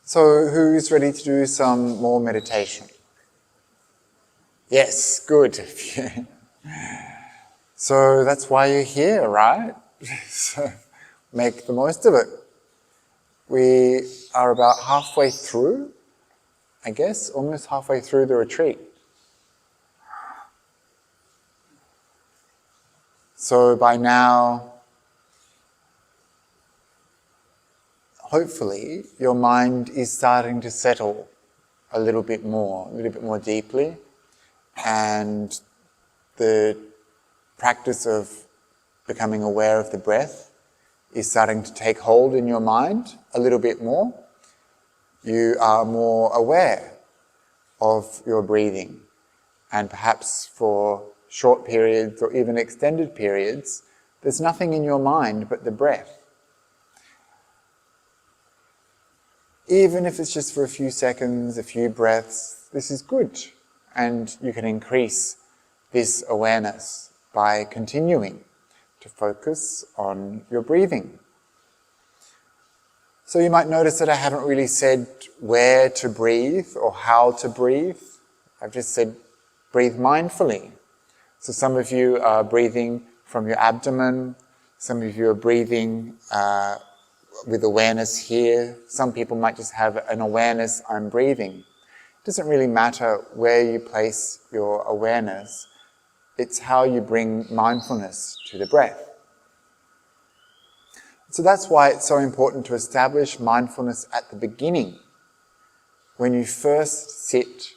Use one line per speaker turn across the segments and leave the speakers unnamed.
So who's ready to do some more meditation? Yes, good. So that's why you're here, right? So make the most of it. We are about halfway through, I guess, almost halfway through the retreat. So by now, hopefully, your mind is starting to settle a little bit more deeply, and the practice of becoming aware of the breath is starting to take hold in your mind a little bit more. You are more aware of your breathing, and perhaps for short periods or even extended periods, there's nothing in your mind but the breath. Even if it's just for a few seconds, a few breaths, this is good, and you can increase this awareness by continuing to focus on your breathing. So you might notice that I haven't really said where to breathe or how to breathe. I've just said breathe mindfully. So some of you are breathing from your abdomen, some of you are breathing with awareness here. Some people might just have an awareness, I'm breathing. It doesn't really matter where you place your awareness, it's how you bring mindfulness to the breath. So that's why it's so important to establish mindfulness at the beginning. When you first sit,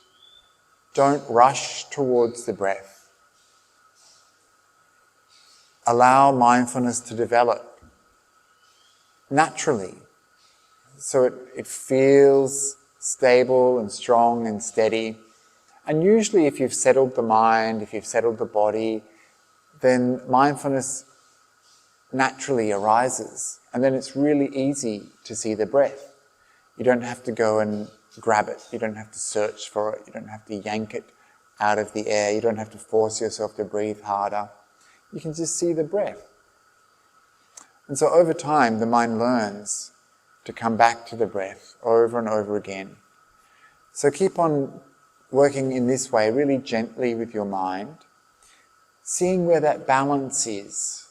don't rush towards the breath. Allow mindfulness to develop naturally, so it feels stable and strong and steady. And usually if you've settled the mind, if you've settled the body, then mindfulness naturally arises. And then it's really easy to see the breath. You don't have to go and grab it. You don't have to search for it. You don't have to yank it out of the air. You don't have to force yourself to breathe harder. You can just see the breath. And so over time, the mind learns to come back to the breath over and over again. So keep on working in this way, really gently with your mind, seeing where that balance is.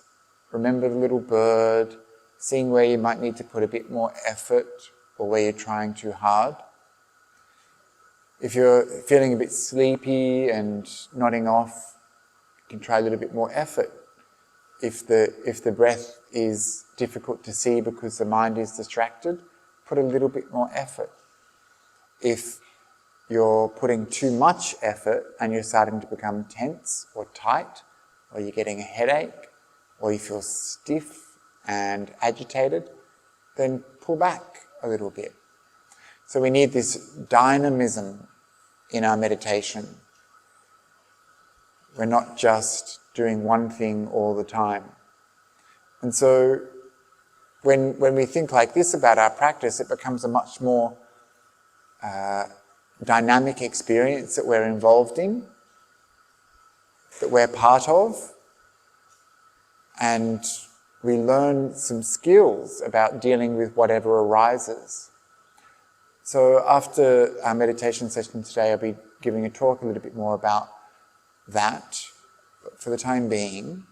Remember the little bird, seeing where you might need to put a bit more effort or where you're trying too hard. If you're feeling a bit sleepy and nodding off, you can try a little bit more effort. If the breath is difficult to see because the mind is distracted, put a little bit more effort. If you're putting too much effort and you're starting to become tense or tight, or you're getting a headache, or you feel stiff and agitated, then pull back a little bit. So we need this dynamism in our meditation. We're not just doing one thing all the time. And so when we think like this about our practice, it becomes a much more dynamic experience that we're involved in, that we're part of, and we learn some skills about dealing with whatever arises. So after our meditation session today, I'll be giving a talk a little bit more about that. But for the time being,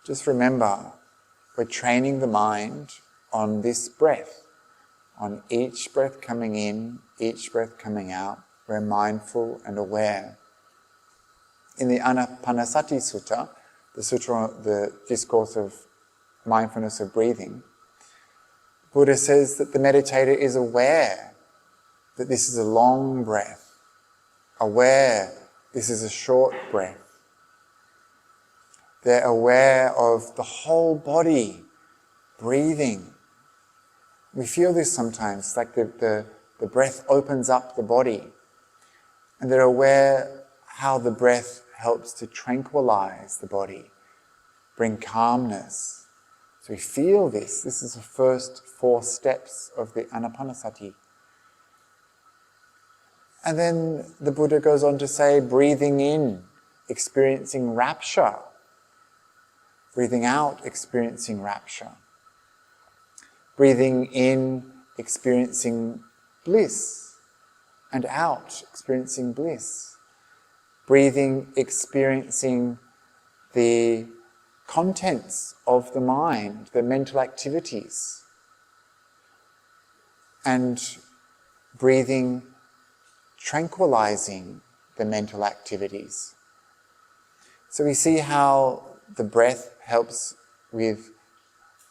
just remember, we're training the mind on this breath. On each breath coming in, each breath coming out, we're mindful and aware. In the Anapanasati Sutta, the discourse of mindfulness of breathing, Buddha says that the meditator is aware that this is a long breath, aware this is a short breath. They're aware of the whole body breathing. We feel this sometimes, like the breath opens up the body. And they're aware how the breath helps to tranquilize the body, bring calmness. So we feel this. This is the first 4 steps of the Anapanasati. And then the Buddha goes on to say, breathing in, experiencing rapture. Breathing out, experiencing rapture. Breathing in, experiencing bliss, and out, experiencing bliss. Breathing, experiencing the contents of the mind, the mental activities. And breathing, tranquilizing the mental activities. So we see how the breath helps with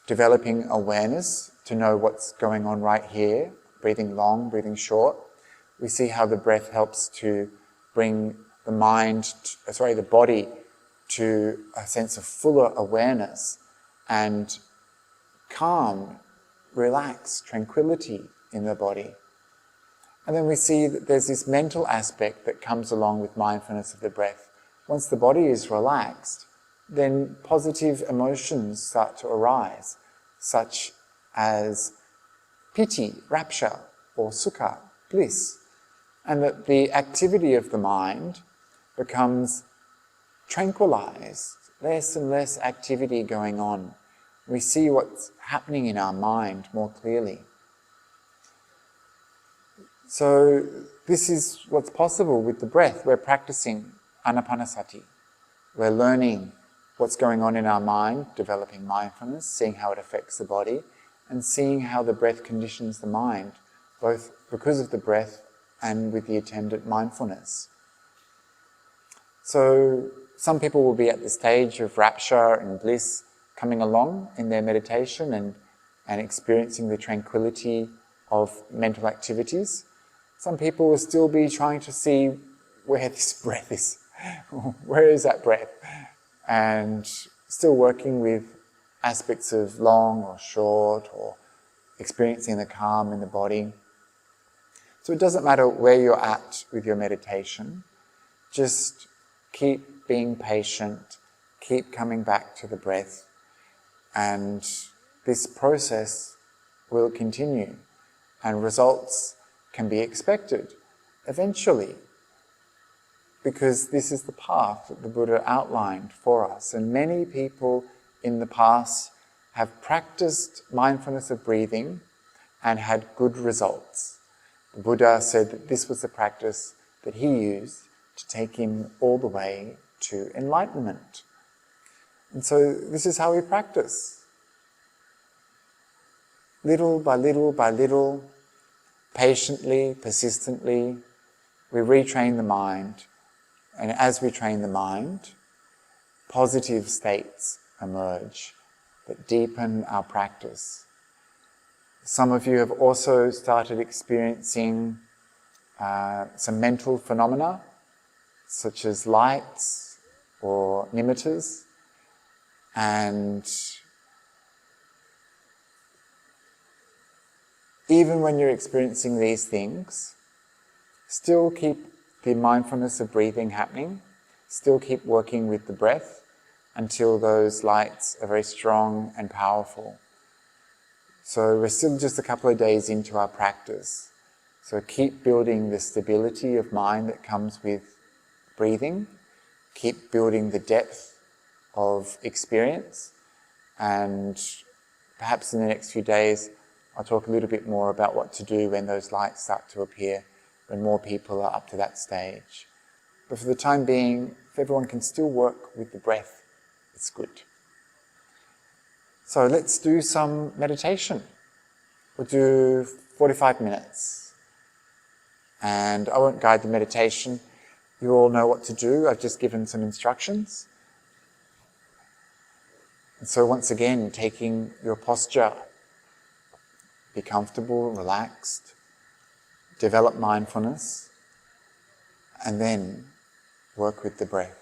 developing awareness to know what's going on right here, breathing long, breathing short. We see how the breath helps to bring the the body to a sense of fuller awareness and calm, relax, tranquility in the body. And then we see that there's this mental aspect that comes along with mindfulness of the breath. Once the body is relaxed, then positive emotions start to arise, such as piti, rapture, or sukha, bliss. And that the activity of the mind becomes tranquilized, less and less activity going on. We see what's happening in our mind more clearly. So this is what's possible with the breath. We're practicing anapanasati. We're learning what's going on in our mind, developing mindfulness, seeing how it affects the body, and seeing how the breath conditions the mind, both because of the breath and with the attendant mindfulness. So some people will be at the stage of rapture and bliss coming along in their meditation and experiencing the tranquility of mental activities. Some people will still be trying to see where this breath is. Where is that breath? And still working with aspects of long or short, or experiencing the calm in the body. So it doesn't matter where you're at with your meditation, just keep being patient, keep coming back to the breath, and this process will continue, and results can be expected eventually, because this is the path that the Buddha outlined for us. And many people in the past have practiced mindfulness of breathing and had good results. The Buddha said that this was the practice that he used to take him all the way to enlightenment. And so this is how we practice. Little by little by little, patiently, persistently, we retrain the mind. And as we train the mind, positive states emerge that deepen our practice. Some of you have also started experiencing some mental phenomena, such as lights or nimittas, and even when you're experiencing these things, still keep the mindfulness of breathing happening, still keep working with the breath until those lights are very strong and powerful. So we're still just a couple of days into our practice. So keep building the stability of mind that comes with breathing, keep building the depth of experience, and perhaps in the next few days I'll talk a little bit more about what to do when those lights start to appear, when more people are up to that stage. But for the time being, if everyone can still work with the breath, it's good. So let's do some meditation. We'll do 45 minutes. And I won't guide the meditation. You all know what to do. I've just given some instructions. And so once again, taking your posture, be comfortable, relaxed, develop mindfulness, and then work with the breath.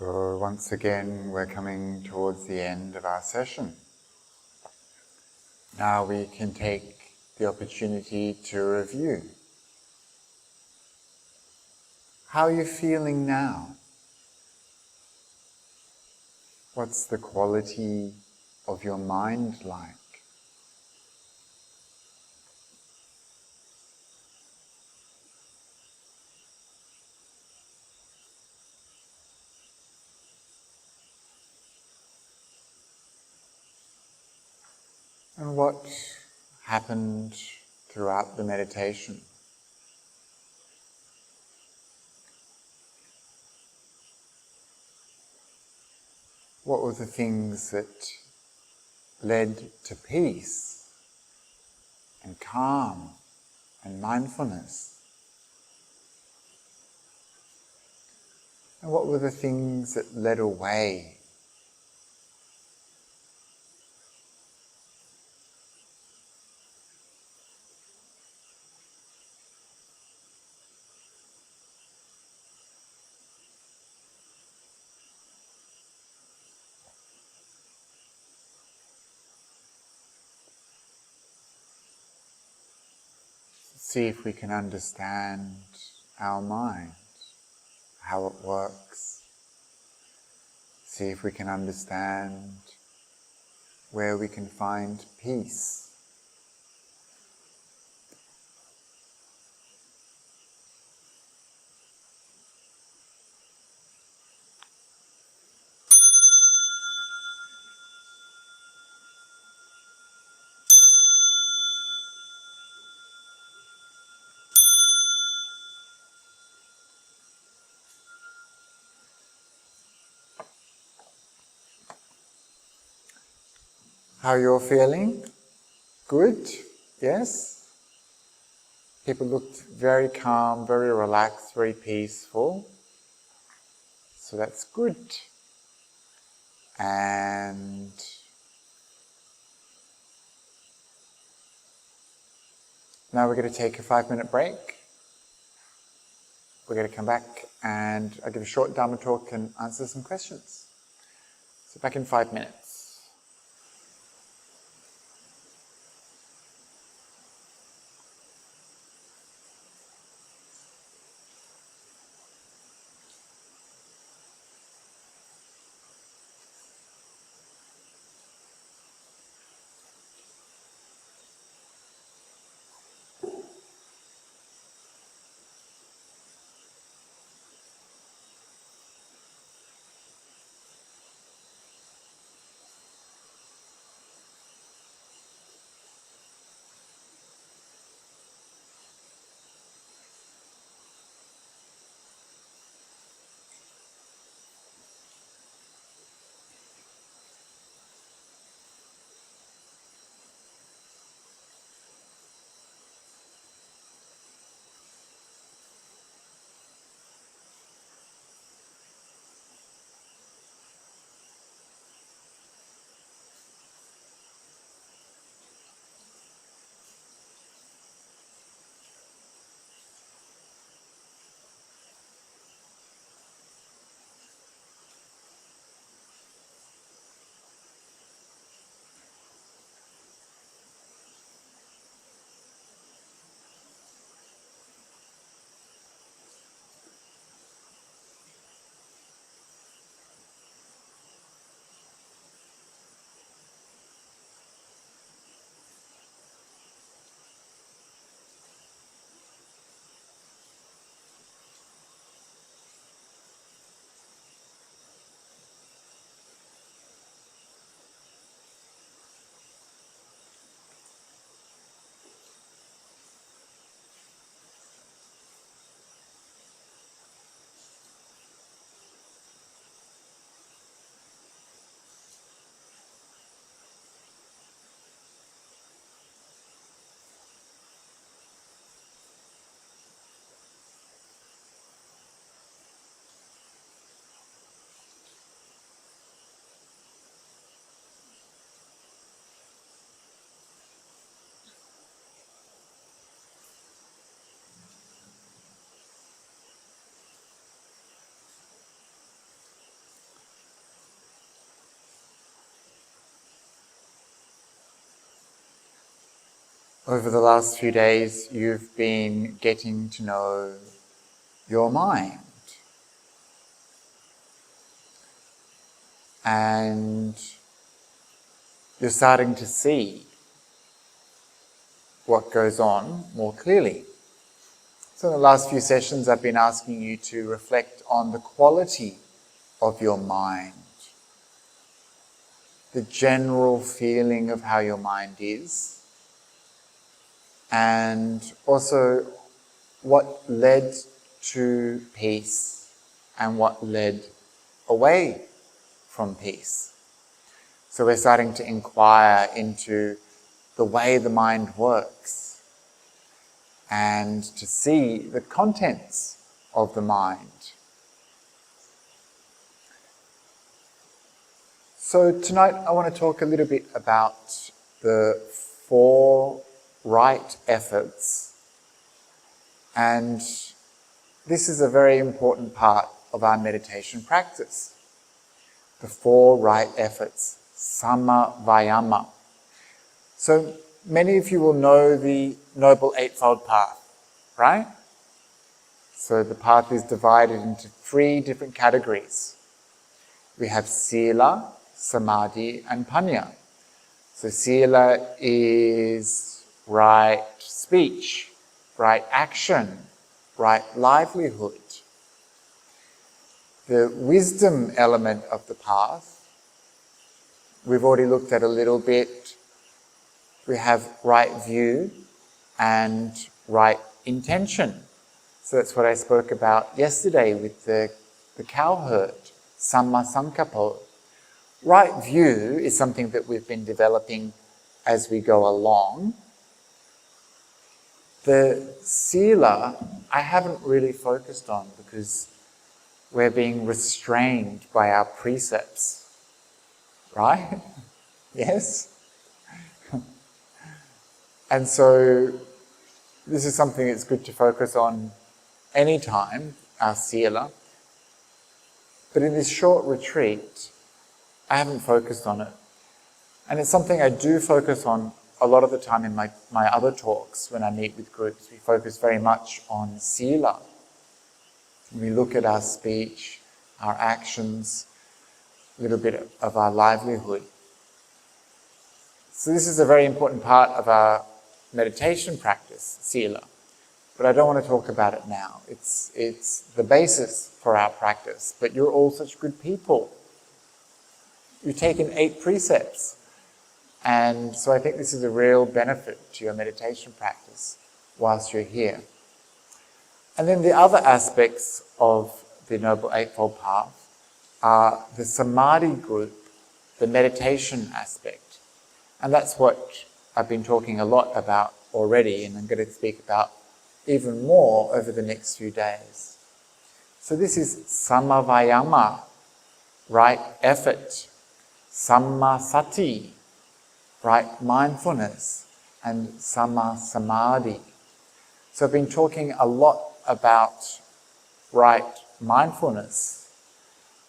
So once again, we're coming towards the end of our session. Now we can take the opportunity to review. How are you feeling now? What's the quality of your mind like? And what happened throughout the meditation? What were the things that led to peace and calm and mindfulness? And what were the things that led away? See if we can understand our mind, how it works. See if we can understand where we can find peace. How you're feeling? Good? Yes? People looked very calm, very relaxed, very peaceful. So that's good. And now we're going to take a 5-minute break. We're going to come back and I'll give a short Dharma talk and answer some questions. So back in 5 minutes. over the last few days, you've been getting to know your mind. And you're starting to see what goes on more clearly. So in the last few sessions, I've been asking you to reflect on the quality of your mind, the general feeling of how your mind is, and also what led to peace and what led away from peace. So we're starting to inquire into the way the mind works and to see the contents of the mind. So tonight I want to talk a little bit about the 4 right efforts, and this is a very important part of our meditation practice. The 4 right efforts, Samma Vayama. So many of you will know the Noble Eightfold Path, right? So the path is divided into 3 different categories. We have Sila, Samadhi and Panya. So Sila is right speech, right action, right livelihood. The wisdom element of the path, we've already looked at a little bit. We have right view and right intention. So that's what I spoke about yesterday with the cow herd, Samma Sankappo. Right view is something that we've been developing as we go along. The Sila, I haven't really focused on because we're being restrained by our precepts, right? Yes? And so this is something that's good to focus on anytime, our Sila. But in this short retreat, I haven't focused on it. And it's something I do focus on a lot of the time in my other talks when I meet with groups. We focus very much on Sila. We look at our speech, our actions, a little bit of our livelihood. So this is a very important part of our meditation practice, Sila. But I don't want to talk about it now. It's the basis for our practice. But you're all such good people. You've taken 8 precepts. And so I think this is a real benefit to your meditation practice whilst you're here. And then the other aspects of the Noble Eightfold Path are the Samadhi group, the meditation aspect. And that's what I've been talking a lot about already, and I'm going to speak about even more over the next few days. So this is Samma Vayama, right effort, Samma Sati, right mindfulness, and Samma Samadhi. So I've been talking a lot about right mindfulness,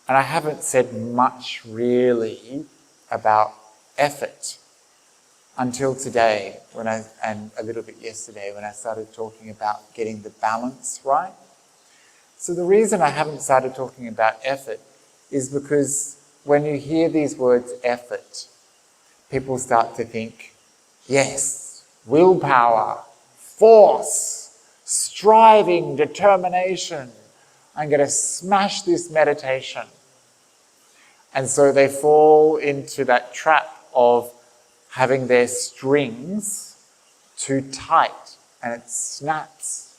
and I haven't said much really about effort until today, and a little bit yesterday when I started talking about getting the balance right. So the reason I haven't started talking about effort is because when you hear these words effort, people start to think, yes, willpower, force, striving, determination. I'm going to smash this meditation. And so they fall into that trap of having their strings too tight and it snaps.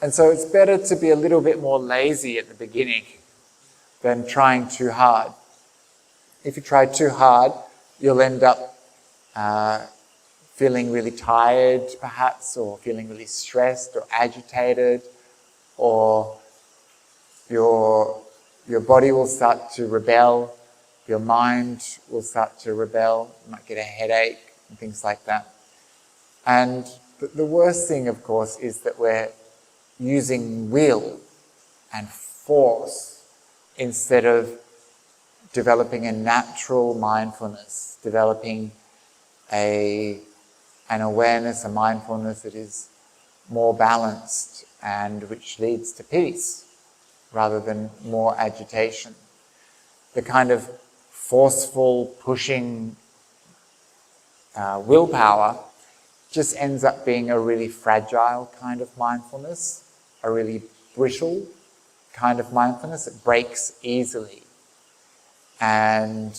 And so it's better to be a little bit more lazy at the beginning than trying too hard. If you try too hard, you'll end up feeling really tired perhaps, or feeling really stressed or agitated, or your body will start to rebel, your mind will start to rebel, you might get a headache and things like that. And the worst thing, of course, is that we're using will and force instead of developing a natural mindfulness, developing a an awareness, a mindfulness that is more balanced and which leads to peace rather than more agitation. The kind of forceful, pushing willpower just ends up being a really fragile kind of mindfulness, a really brittle kind of mindfulness. It breaks easily. And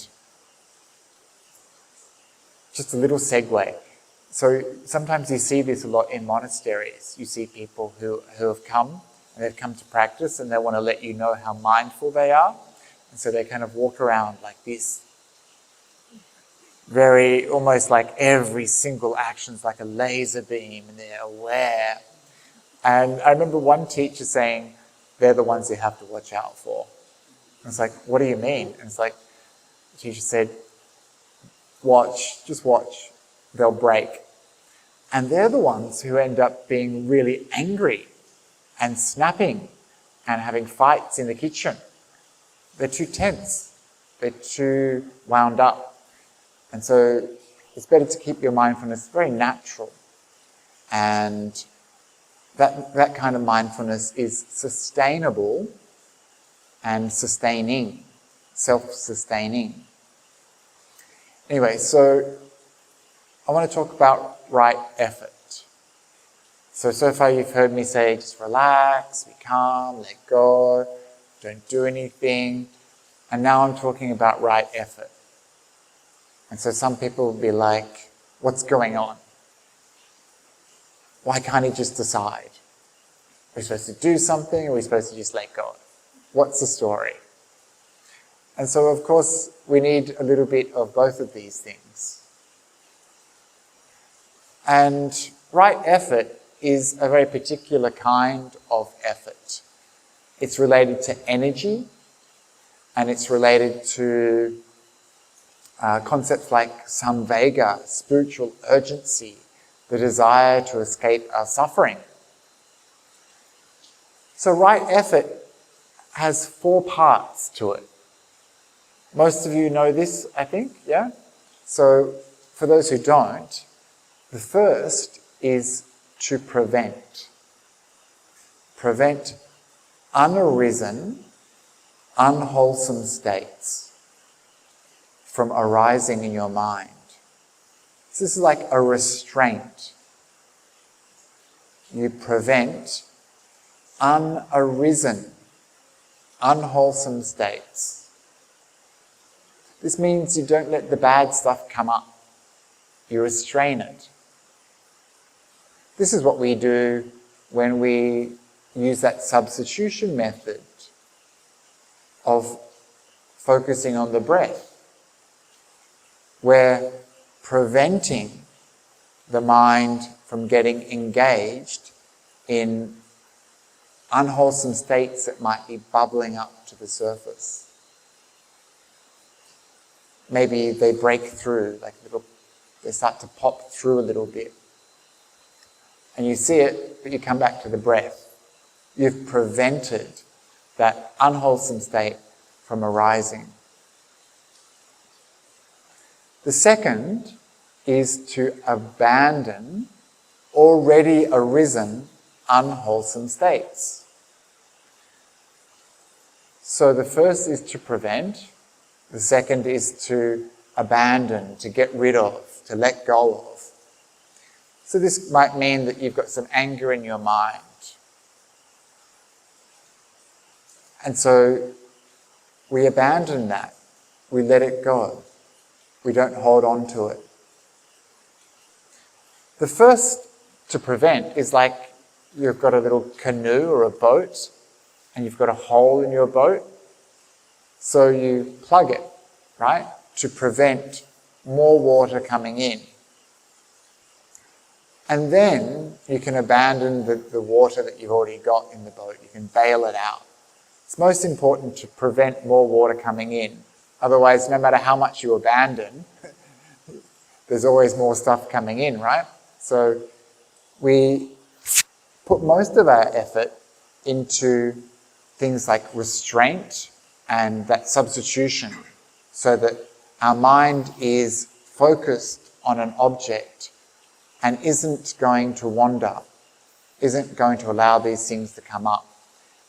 just a little segue. So sometimes you see this a lot in monasteries. You see people who have come, and they've come to practice, and they want to let you know how mindful they are. And so they kind of walk around like this, very, almost like every single action's like a laser beam, and they're aware. And I remember one teacher saying, they're the ones you have to watch out for. And it's like, what do you mean? And it's like, the teacher said, watch, just watch, they'll break. And they're the ones who end up being really angry and snapping and having fights in the kitchen. They're too tense. They're too wound up. And so it's better to keep your mindfulness very natural. And that kind of mindfulness is sustainable and sustaining, self-sustaining. Anyway, so I want to talk about right effort. So far you've heard me say, just relax, be calm, let go, don't do anything. And now I'm talking about right effort. And so some people will be like, what's going on? Why can't he just decide? Are we supposed to do something, or are we supposed to just let go? What's the story? And so, of course, we need a little bit of both of these things. And right effort is a very particular kind of effort. It's related to energy, and it's related to concepts like samvega, spiritual urgency, the desire to escape our suffering. So right effort has 4 parts to it. Most of you know this, I think, yeah? So for those who don't, the first is to prevent. Prevent unarisen, unwholesome states from arising in your mind. So this is like a restraint. You prevent unarisen, unwholesome states. This means you don't let the bad stuff come up. You restrain it. This is what we do when we use that substitution method of focusing on the breath. We're preventing the mind from getting engaged in unwholesome states that might be bubbling up to the surface. Maybe they break through, they start to pop through a little bit. And you see it, but you come back to the breath. You've prevented that unwholesome state from arising. The second is to abandon already arisen unwholesome states. So the first is to prevent, the second is to abandon, to get rid of, to let go of. So this might mean that you've got some anger in your mind. And so we abandon that, we let it go. We don't hold on to it. The first to prevent is like you've got a little canoe or a boat and you've got a hole in your boat. So you plug it, right, to prevent more water coming in. And then you can abandon the water that you've already got in the boat. You can bail it out. It's most important to prevent more water coming in. Otherwise, no matter how much you abandon, there's always more stuff coming in, right? So we put most of our effort into things like restraint and that substitution so that our mind is focused on an object and isn't going to wander, isn't going to allow these things to come up.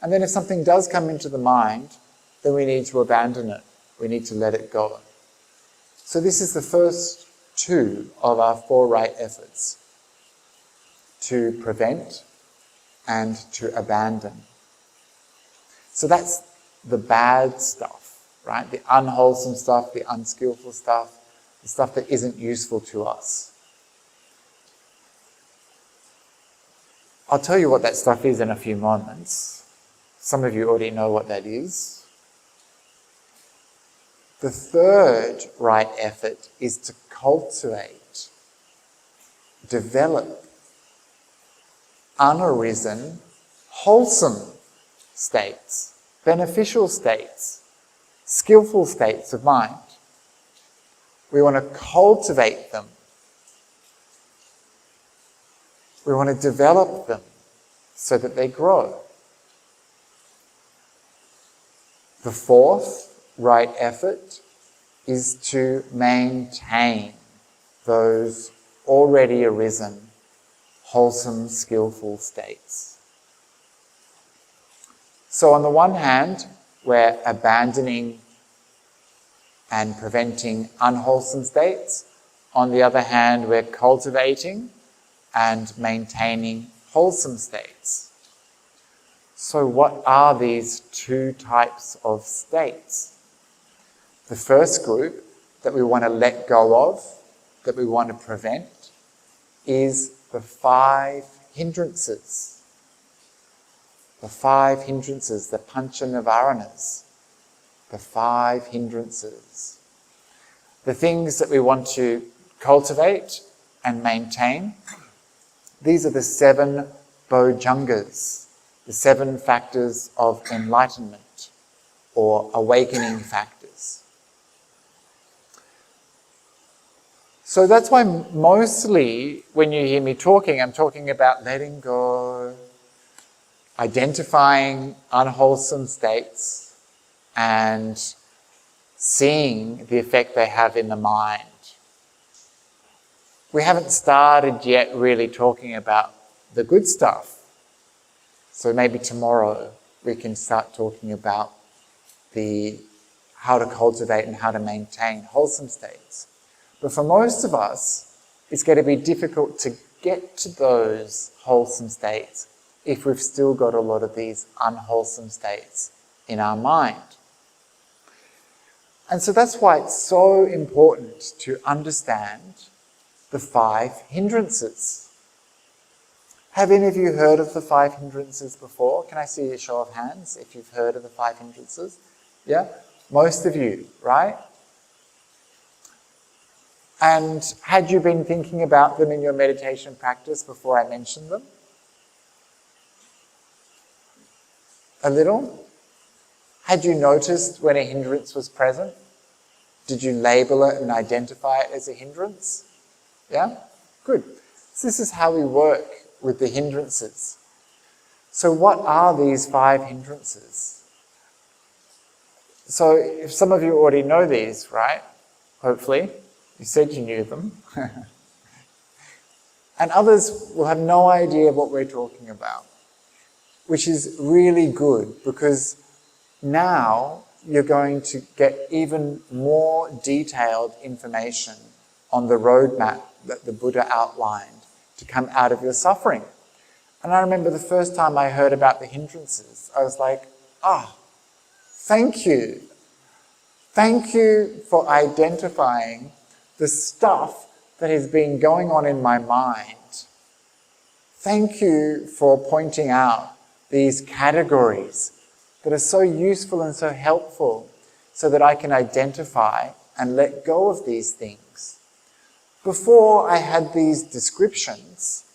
And then if something does come into the mind, then we need to abandon it. We need to let it go. So this is the first two of our 4 right efforts: to prevent and to abandon. So that's the bad stuff, right? The unwholesome stuff, the unskillful stuff, the stuff that isn't useful to us. I'll tell you what that stuff is in a few moments. Some of you already know what that is. The third right effort is to cultivate, develop unarisen, wholesome states, beneficial states, skillful states of mind. We want to cultivate them. We want to develop them so that they grow. The fourth right effort is to maintain those already arisen, wholesome, skillful states. So on the one hand, we're abandoning and preventing unwholesome states. On the other hand, we're cultivating and maintaining wholesome states. So what are these 2 types of states? The first group that we want to let go of, that we want to prevent, is the 5 hindrances. The 5 hindrances, the pancha nivaranas. The 5 hindrances. The things that we want to cultivate and maintain, these are the 7 bojjhangas, the 7 factors of enlightenment or awakening factors. So that's why mostly when you hear me talking, I'm talking about letting go, identifying unwholesome states, and seeing the effect they have in the mind. We haven't started yet really talking about the good stuff. So maybe tomorrow we can start talking about how to cultivate and how to maintain wholesome states. But for most of us, it's going to be difficult to get to those wholesome states if we've still got a lot of these unwholesome states in our mind. And so that's why it's so important to understand the 5 hindrances. Have any of you heard of the 5 hindrances before? Can I see a show of hands if you've heard of the 5 hindrances? Yeah? Most of you, right? And had you been thinking about them in your meditation practice before I mentioned them? A little? Had you noticed when a hindrance was present? Did you label it and identify it as a hindrance? Yeah? Good. So this is how we work with the hindrances. So what are these 5 hindrances? So if some of you already know these, right? Hopefully. You said you knew them. And others will have no idea what we're talking about, which is really good because now you're going to get even more detailed information on the roadmap that the Buddha outlined to come out of your suffering. And I remember the first time I heard about the hindrances, I was like, thank you. Thank you for identifying the stuff that has been going on in my mind. Thank you for pointing out these categories that are so useful and so helpful so that I can identify and let go of these things. Before I had these descriptions,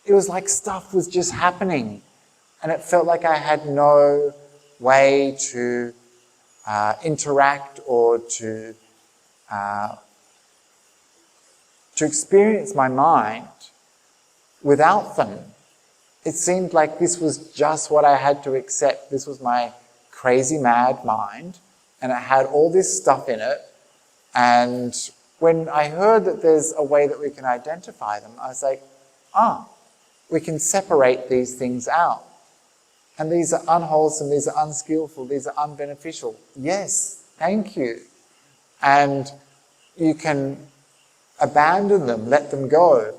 it was like stuff was just happening and it felt like I had no way to interact or to experience my mind without them. It seemed like this was just what I had to accept. This was my crazy mad mind and it had all this stuff in it, and when I heard that there's a way that we can identify them, I was like, we can separate these things out. And these are unwholesome, these are unskillful, these are unbeneficial. Yes, thank you. And you can abandon them, let them go.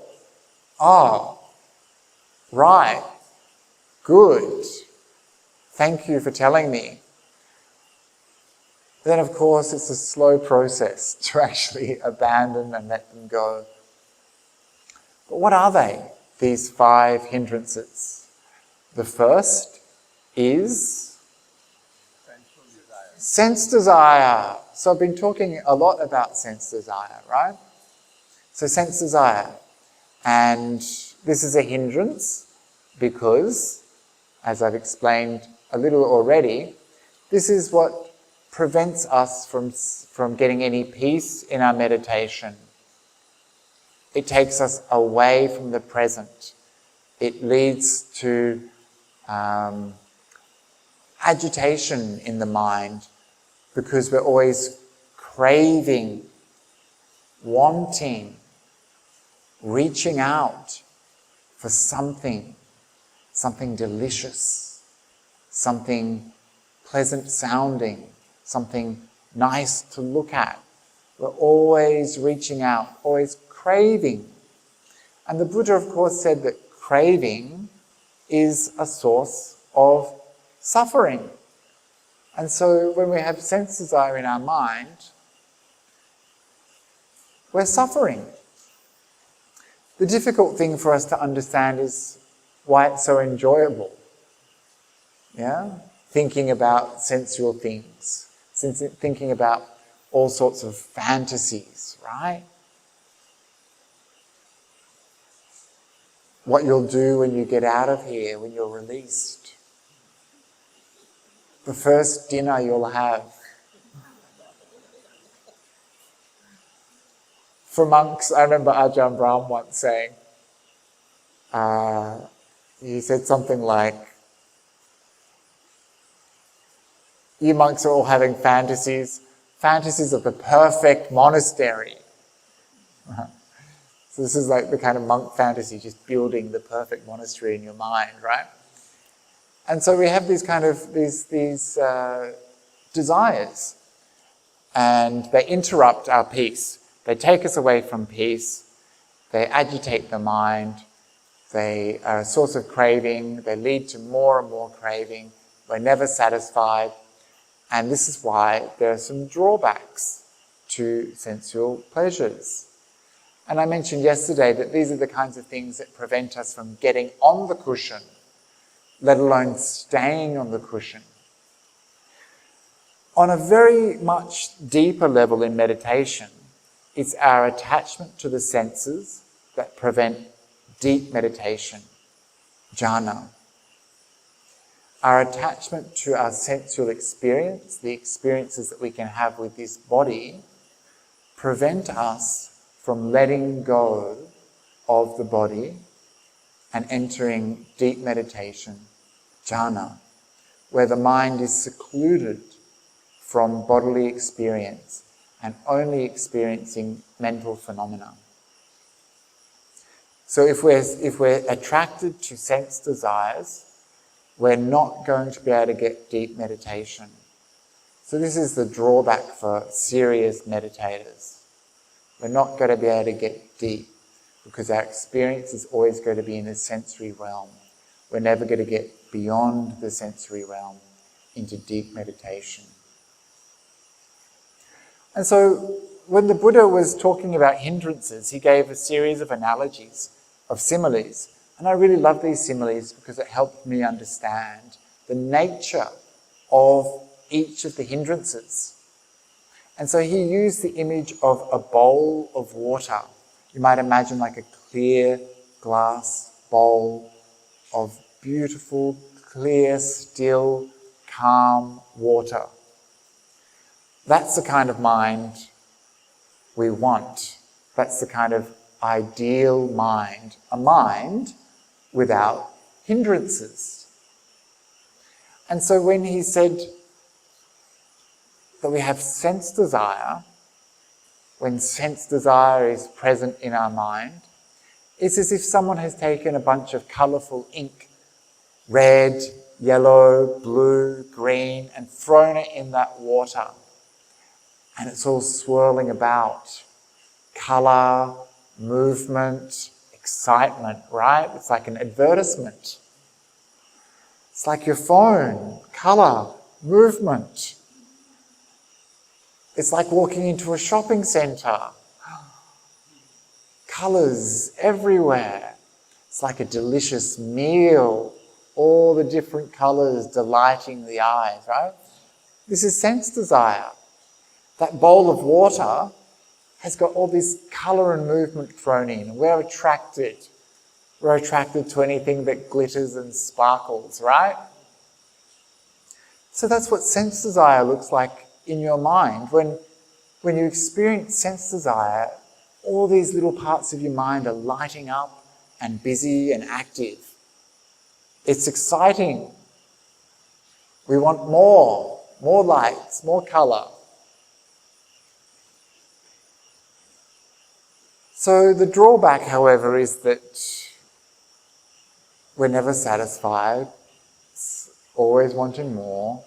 Right, good. Thank you for telling me. Then, of course, it's a slow process to actually abandon and let them go. But what are they, these 5 hindrances? The first is sense desire. So I've been talking a lot about sense desire, right? So sense desire. And this is a hindrance because, as I've explained a little already, this is what prevents us from getting any peace in our meditation. It takes us away from the present. It leads to agitation in the mind because we're always craving, wanting, reaching out for something delicious, something pleasant sounding, something nice to look at. We're always reaching out, always craving. And the Buddha, of course, said that craving is a source of suffering. And so when we have sense desire in our mind, we're suffering. The difficult thing for us to understand is why it's so enjoyable. Yeah? Thinking about sensual things, thinking about all sorts of fantasies, right? What you'll do when you get out of here, when you're released. The first dinner you'll have. For monks, I remember Ajahn Brahm once saying, he said something like, you monks are all having fantasies of the perfect monastery. So this is like the kind of monk fantasy, just building the perfect monastery in your mind, right? And so we have these kind of, these desires, and they interrupt our peace. They take us away from peace. They agitate the mind. They are a source of craving. They lead to more and more craving. We're never satisfied. And this is why there are some drawbacks to sensual pleasures. And I mentioned yesterday that these are the kinds of things that prevent us from getting on the cushion, let alone staying on the cushion. On a very much deeper level in meditation, it's our attachment to the senses that prevent deep meditation, jhana. Our attachment to our sensual experience, the experiences that we can have with this body, prevent us from letting go of the body and entering deep meditation, jhana, where the mind is secluded from bodily experience and only experiencing mental phenomena. So if we're attracted to sense desires, we're not going to be able to get deep meditation. So this is the drawback for serious meditators. We're not going to be able to get deep because our experience is always going to be in the sensory realm. We're never going to get beyond the sensory realm into deep meditation. And so when the Buddha was talking about hindrances, he gave a series of analogies, of similes. And I really love these similes because it helped me understand the nature of each of the hindrances. And so he used the image of a bowl of water. You might imagine like a clear glass bowl of beautiful, clear, still, calm water. That's the kind of mind we want. That's the kind of ideal mind. A mind without hindrances. And so when he said that we have sense desire, when sense desire is present in our mind, it's as if someone has taken a bunch of colourful ink, red, yellow, blue, green, and thrown it in that water. And it's all swirling about. Colour, movement, excitement, right? It's like an advertisement. It's like your phone, colour, movement. It's like walking into a shopping centre. Colours everywhere. It's like a delicious meal. All the different colours delighting the eyes, right? This is sense desire. That bowl of water has got all this colour and movement thrown in. We're attracted. We're attracted to anything that glitters and sparkles, right? So that's what sense desire looks like in your mind. When you experience sense desire, all these little parts of your mind are lighting up and busy and active. It's exciting. We want more lights, more colour. So the drawback, however, is that we're never satisfied, it's always wanting more,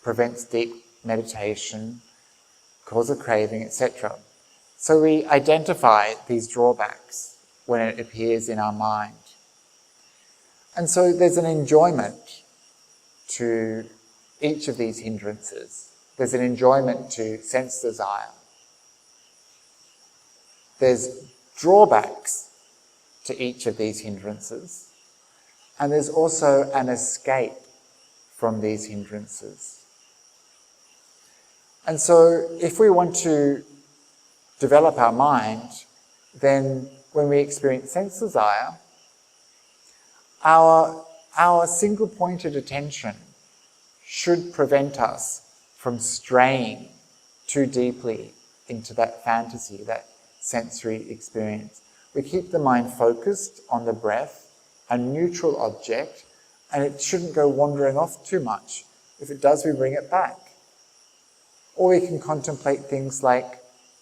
prevents deep meditation, causes craving, etc. So we identify these drawbacks when it appears in our mind. And so there's an enjoyment to each of these hindrances. There's an enjoyment to sense desire. There's drawbacks to each of these hindrances. And there's also an escape from these hindrances. And so if we want to develop our mind, then when we experience sense desire, our single-pointed attention should prevent us from straying too deeply into that fantasy, that sensory experience. We keep the mind focused on the breath, a neutral object, and it shouldn't go wandering off too much. If it does, we bring it back. Or we can contemplate things like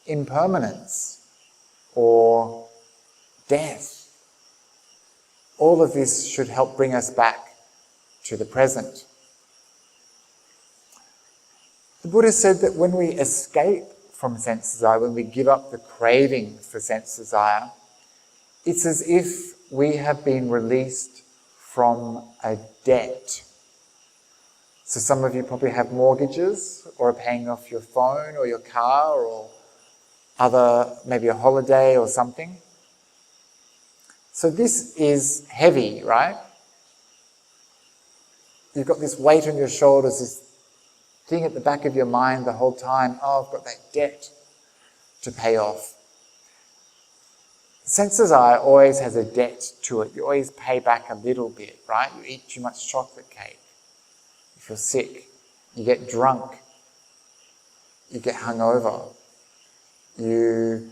impermanence or death. All of this should help bring us back to the present. The Buddha said that when we escape from sense desire, when we give up the craving for sense desire, it's as if we have been released from a debt. So some of you probably have mortgages or are paying off your phone or your car or maybe a holiday or something. So this is heavy, right? You've got this weight on your shoulders, this thing at the back of your mind the whole time, I've got that debt to pay off. Sense desire always has a debt to it. You always pay back a little bit, right? You eat too much chocolate cake. You feel sick. You get drunk. You get hungover. You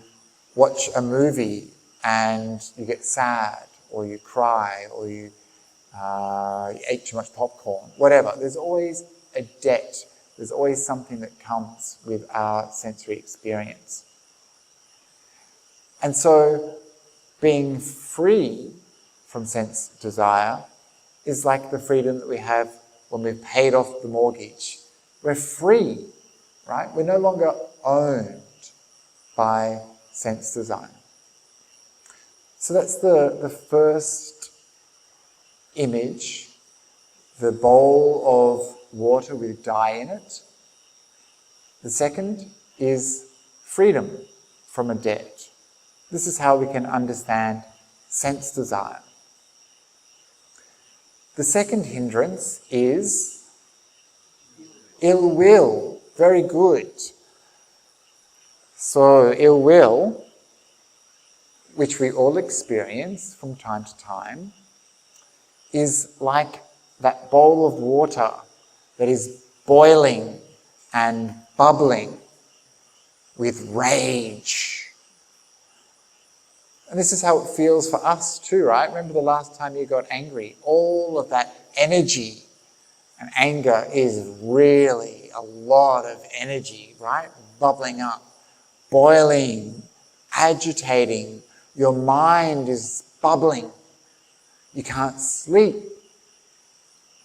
watch a movie and you get sad, or you cry, or you ate too much popcorn, whatever. There's always a debt. There's always something that comes with our sensory experience. And so being free from sense desire is like the freedom that we have when we've paid off the mortgage. We're free, right? We're no longer owned by sense desire. So that's the first image, the bowl of water with dye in it. The second is freedom from a debt. This is how we can understand sense desire. The second hindrance is ill will. Very good. So ill will, which we all experience from time to time, is like that bowl of water that is boiling and bubbling with rage. And this is how it feels for us too, right? Remember the last time you got angry? All of that energy, and anger is really a lot of energy, right? Bubbling up, boiling, agitating, your mind is bubbling, you can't sleep,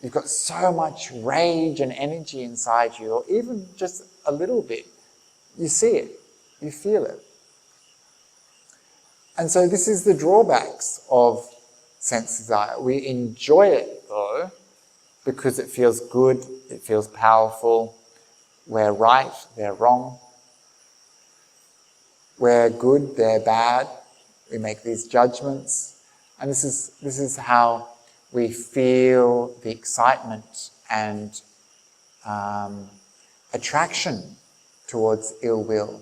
you've got so much rage and energy inside you, or even just a little bit, you see it, you feel it. And so this is the drawbacks of sense desire. We enjoy it though, because it feels good, it feels powerful, we're right, they're wrong. We're good, they're bad. We make these judgments. And this is how we feel the excitement and attraction towards ill will,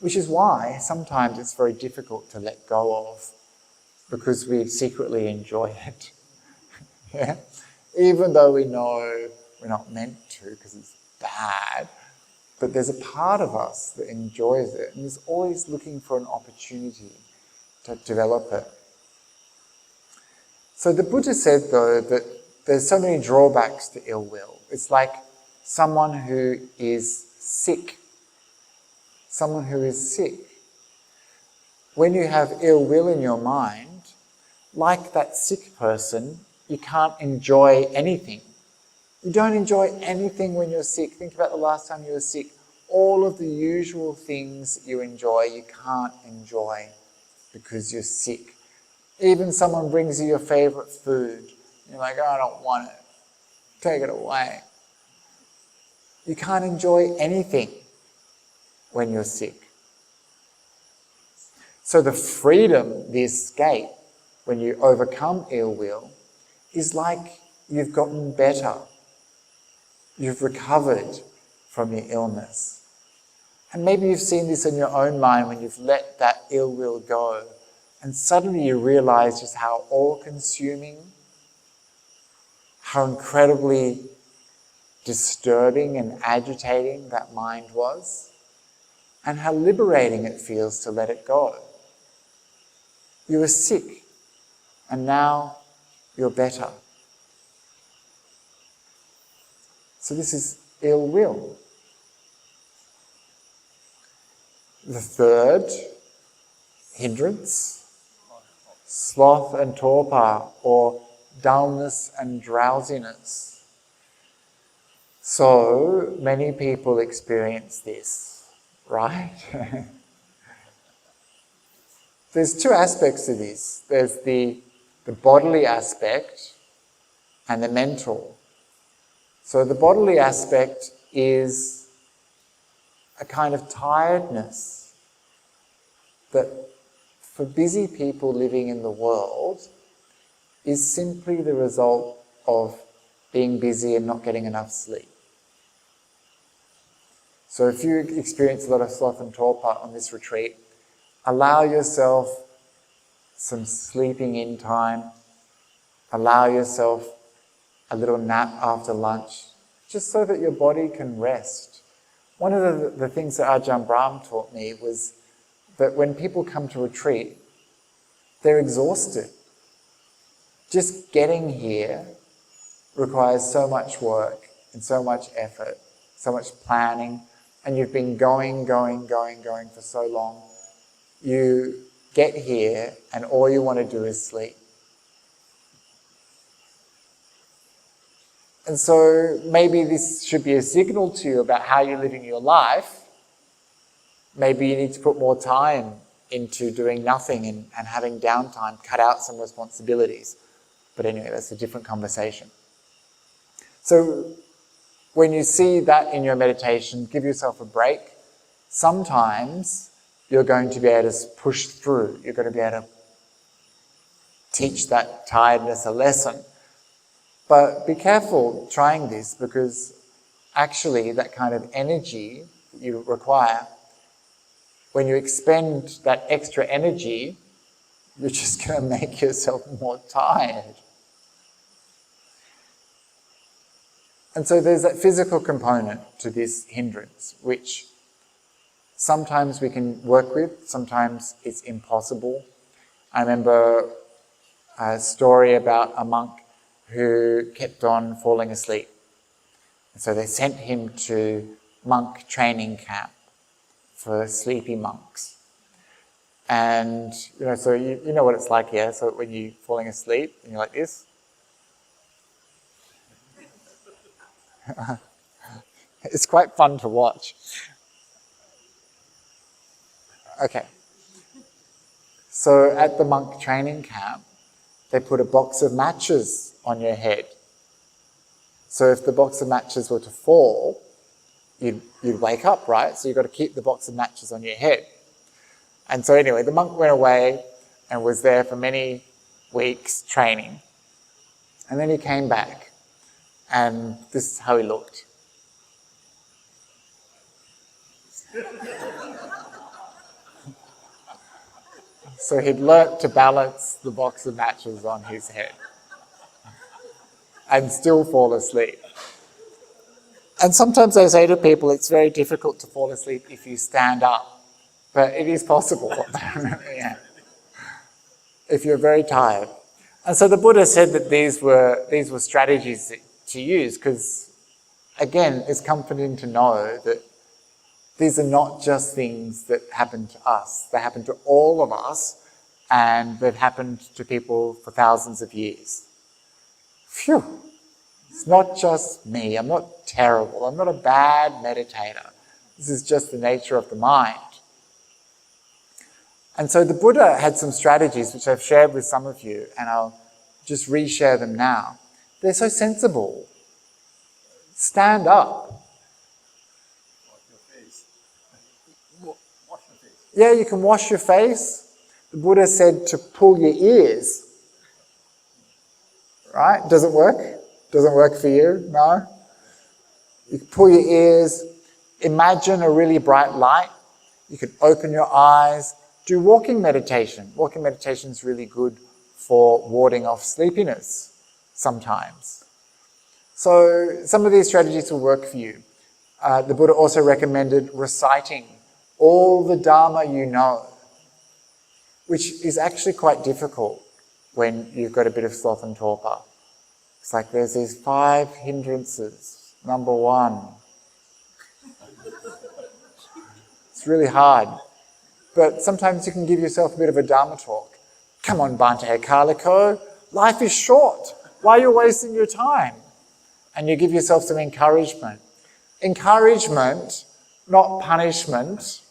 which is why sometimes it's very difficult to let go of, because we secretly enjoy it. Yeah? Even though we know we're not meant to because it's bad, but there's a part of us that enjoys it and is always looking for an opportunity to develop it. So the Buddha said, though, that there's so many drawbacks to ill will. It's like someone who is sick. Someone who is sick. When you have ill will in your mind, like that sick person, you can't enjoy anything. You don't enjoy anything when you're sick. Think about the last time you were sick. All of the usual things you enjoy, you can't enjoy because you're sick. Even someone brings you your favourite food. You're like, oh, I don't want it. Take it away. You can't enjoy anything when you're sick. So the freedom, the escape, when you overcome ill will, is like you've gotten better. You've recovered from your illness. And maybe you've seen this in your own mind when you've let that ill will go, and suddenly you realize just how all-consuming, how incredibly disturbing and agitating that mind was, and how liberating it feels to let it go. You were sick, and now you're better. So this is ill will. The third hindrance, sloth and torpor, or dullness and drowsiness. So many people experience this, right? There's two aspects to this. There's the bodily aspect and the mental. So the bodily aspect is a kind of tiredness that for busy people living in the world is simply the result of being busy and not getting enough sleep. So if you experience a lot of sloth and torpor on this retreat, allow yourself some sleeping in time, allow yourself a little nap after lunch, just so that your body can rest. One of the things that Ajahn Brahm taught me was that when people come to retreat, they're exhausted. Just getting here requires so much work and so much effort, so much planning, and you've been going for so long. You get here and all you want to do is sleep. And so maybe this should be a signal to you about how you're living your life. Maybe you need to put more time into doing nothing and having downtime, cut out some responsibilities. But anyway, that's a different conversation. So when you see that in your meditation, give yourself a break. Sometimes you're going to be able to push through. You're going to be able to teach that tiredness a lesson. But be careful trying this, because actually that kind of energy that you require, when you expend that extra energy, you're just going to make yourself more tired. And so there's that physical component to this hindrance, which sometimes we can work with, sometimes it's impossible. I remember a story about a monk who kept on falling asleep. And so they sent him to monk training camp for sleepy monks. And, so you know what it's like here. So when you're falling asleep and you're like this. It's quite fun to watch. Okay. So at the monk training camp, they put a box of matches on your head. So if the box of matches were to fall, you'd wake up, right? So you've got to keep the box of matches on your head. And so anyway, the monk went away and was there for many weeks training. And then he came back, and this is how he looked. So he'd learnt to balance the box of matches on his head and still fall asleep. And sometimes I say to people, it's very difficult to fall asleep if you stand up, but it is possible. Yeah. If you're very tired. And so the Buddha said that these were strategies to use because, again, it's comforting to know that these are not just things that happen to us. They happen to all of us, and they've happened to people for thousands of years. Phew! It's not just me. I'm not terrible. I'm not a bad meditator. This is just the nature of the mind. And so the Buddha had some strategies which I've shared with some of you, and I'll just reshare them now. They're so sensible. Stand up. Yeah, you can wash your face. The Buddha said to pull your ears. Right? Does it work? Doesn't work for you? No? You can pull your ears. Imagine a really bright light. You can open your eyes. Do walking meditation. Walking meditation is really good for warding off sleepiness sometimes. So some of these strategies will work for you. The Buddha also recommended reciting all the Dharma you know, which is actually quite difficult when you've got a bit of sloth and torpor. It's like there's these 5 hindrances. Number 1. It's really hard. But sometimes you can give yourself a bit of a Dharma talk. Come on, Bhante Akaliko, life is short. Why are you wasting your time? And you give yourself some encouragement. Encouragement, not punishment,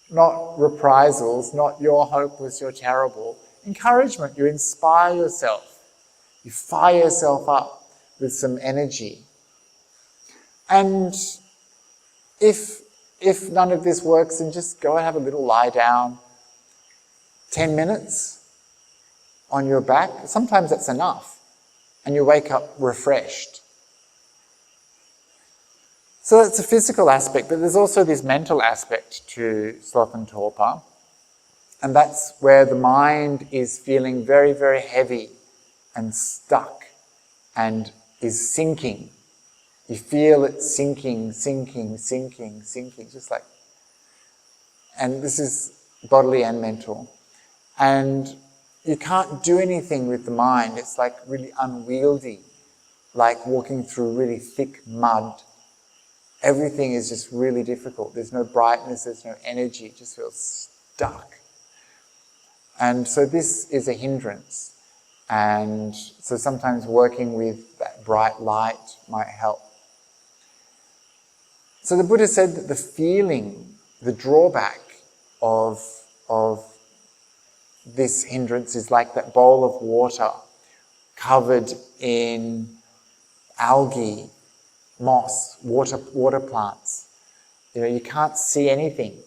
not reprisals, not you're hopeless, you're terrible. Encouragement, you inspire yourself. You fire yourself up with some energy. And if none of this works, then just go and have a little lie down. 10 minutes on your back, sometimes that's enough. And you wake up refreshed. So that's a physical aspect, but there's also this mental aspect to sloth and torpor. And that's where the mind is feeling very, very heavy and stuck and is sinking. You feel it sinking, sinking, sinking, sinking, just like... And this is bodily and mental. And you can't do anything with the mind. It's like really unwieldy, like walking through really thick mud. Everything is just really difficult. There's no brightness, there's no energy. It just feels stuck. And so this is a hindrance. And so sometimes working with that bright light might help. So the Buddha said that the feeling, the drawback of this hindrance is like that bowl of water covered in algae, moss, water plants. You can't see anything.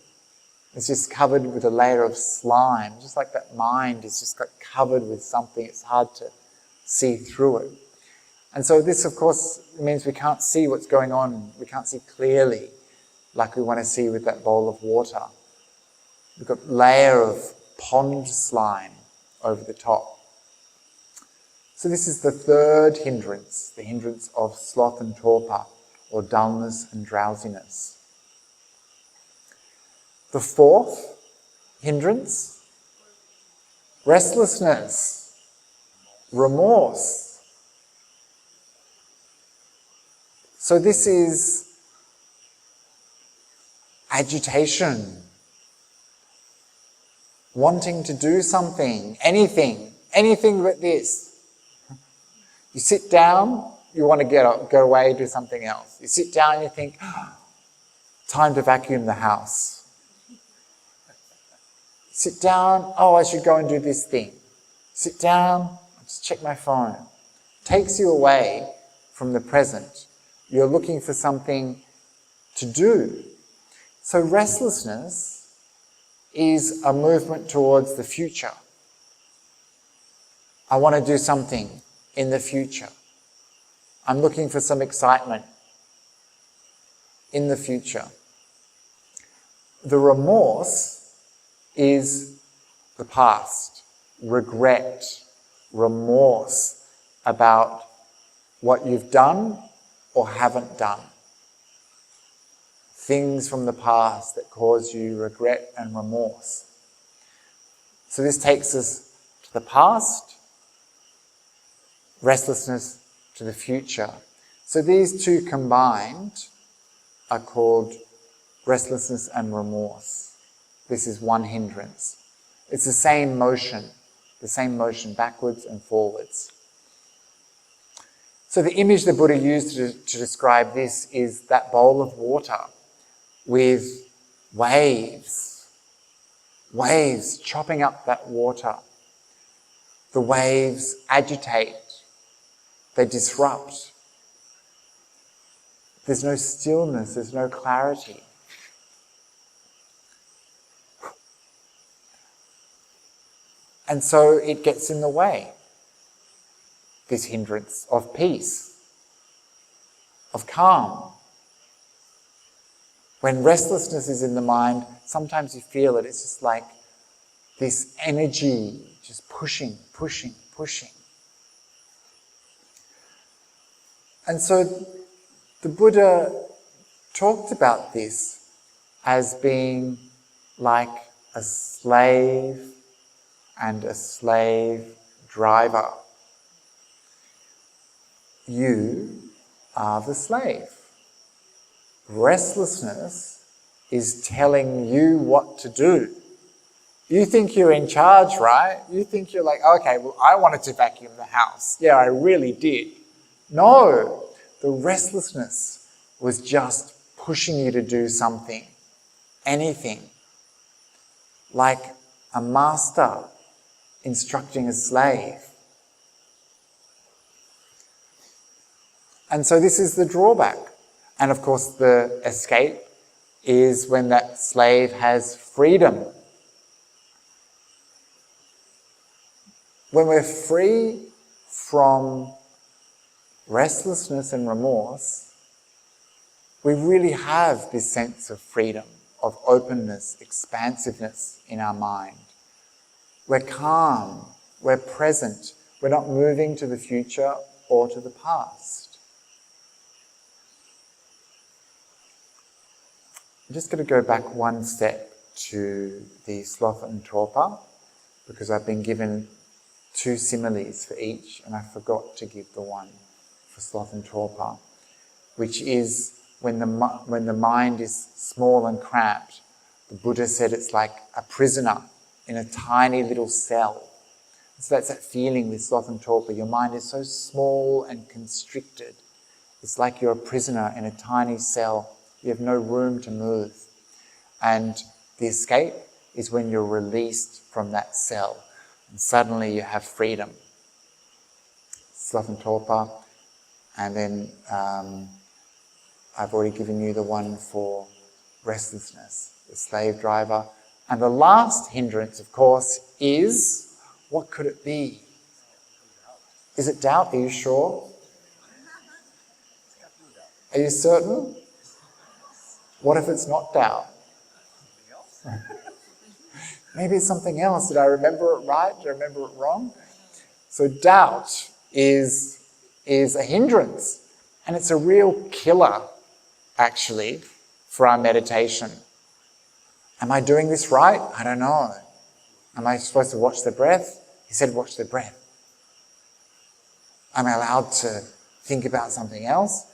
It's just covered with a layer of slime, just like that mind is just like covered with something. It's hard to see through it. And so this, of course, means we can't see what's going on. We can't see clearly like we want to see with that bowl of water. We've got a layer of pond slime over the top. So this is the third hindrance, the hindrance of sloth and torpor, or dullness and drowsiness. The fourth hindrance, restlessness, remorse. So this is a agitation, wanting to do something, anything but this. You sit down, you want to go away, do something else. You sit down and you think, time to vacuum the house. Sit down, I should go and do this thing. Sit down, just check my phone. Takes you away from the present. You're looking for something to do. So restlessness is a movement towards the future. I want to do something in the future. I'm looking for some excitement in the future. The remorse is the past. Regret, remorse about what you've done or haven't done. Things from the past that cause you regret and remorse. So this takes us to the past, restlessness to the future. So these two combined are called restlessness and remorse. This is one hindrance. It's the same motion backwards and forwards. So the image the Buddha used to describe this is that bowl of water with waves chopping up that water. The waves agitate, they disrupt. There's no stillness, there's no clarity. And so it gets in the way, this hindrance of peace, of calm. When restlessness is in the mind, sometimes you feel it. It's just like this energy just pushing. And so the Buddha talked about this as being like a slave and a slave driver. You are the slave. Restlessness is telling you what to do. You think you're in charge, right? You think you're like, okay, well, I wanted to vacuum the house. Yeah, I really did. No, the restlessness was just pushing you to do something, anything. Like a master instructing a slave. And so this is the drawback. And of course the escape is when that slave has freedom. When we're free from restlessness and remorse, we really have this sense of freedom, of openness, expansiveness in our mind. We're calm, we're present, we're not moving to the future or to the past. I'm just going to go back one step to the sloth and torpor, because I've been given two similes for each, and I forgot to give the one for sloth and torpor, which is when the mind is small and cramped. The Buddha said it's like a prisoner in a tiny little cell. So that's that feeling with sloth and torpor. Your mind is so small and constricted. It's like you're a prisoner in a tiny cell. You have no room to move. And the escape is when you're released from that cell. And suddenly you have freedom. Sloth and torpor. And then I've already given you the one for restlessness, the slave driver. And the last hindrance, of course, is, what could it be? Is it doubt? Are you sure? Are you certain? What if it's not doubt? Maybe it's something else. Did I remember it right? Did I remember it wrong? So doubt is a hindrance. And it's a real killer, actually, for our meditation. Am I doing this right? I don't know. Am I supposed to watch the breath? He said watch the breath. Am I allowed to think about something else?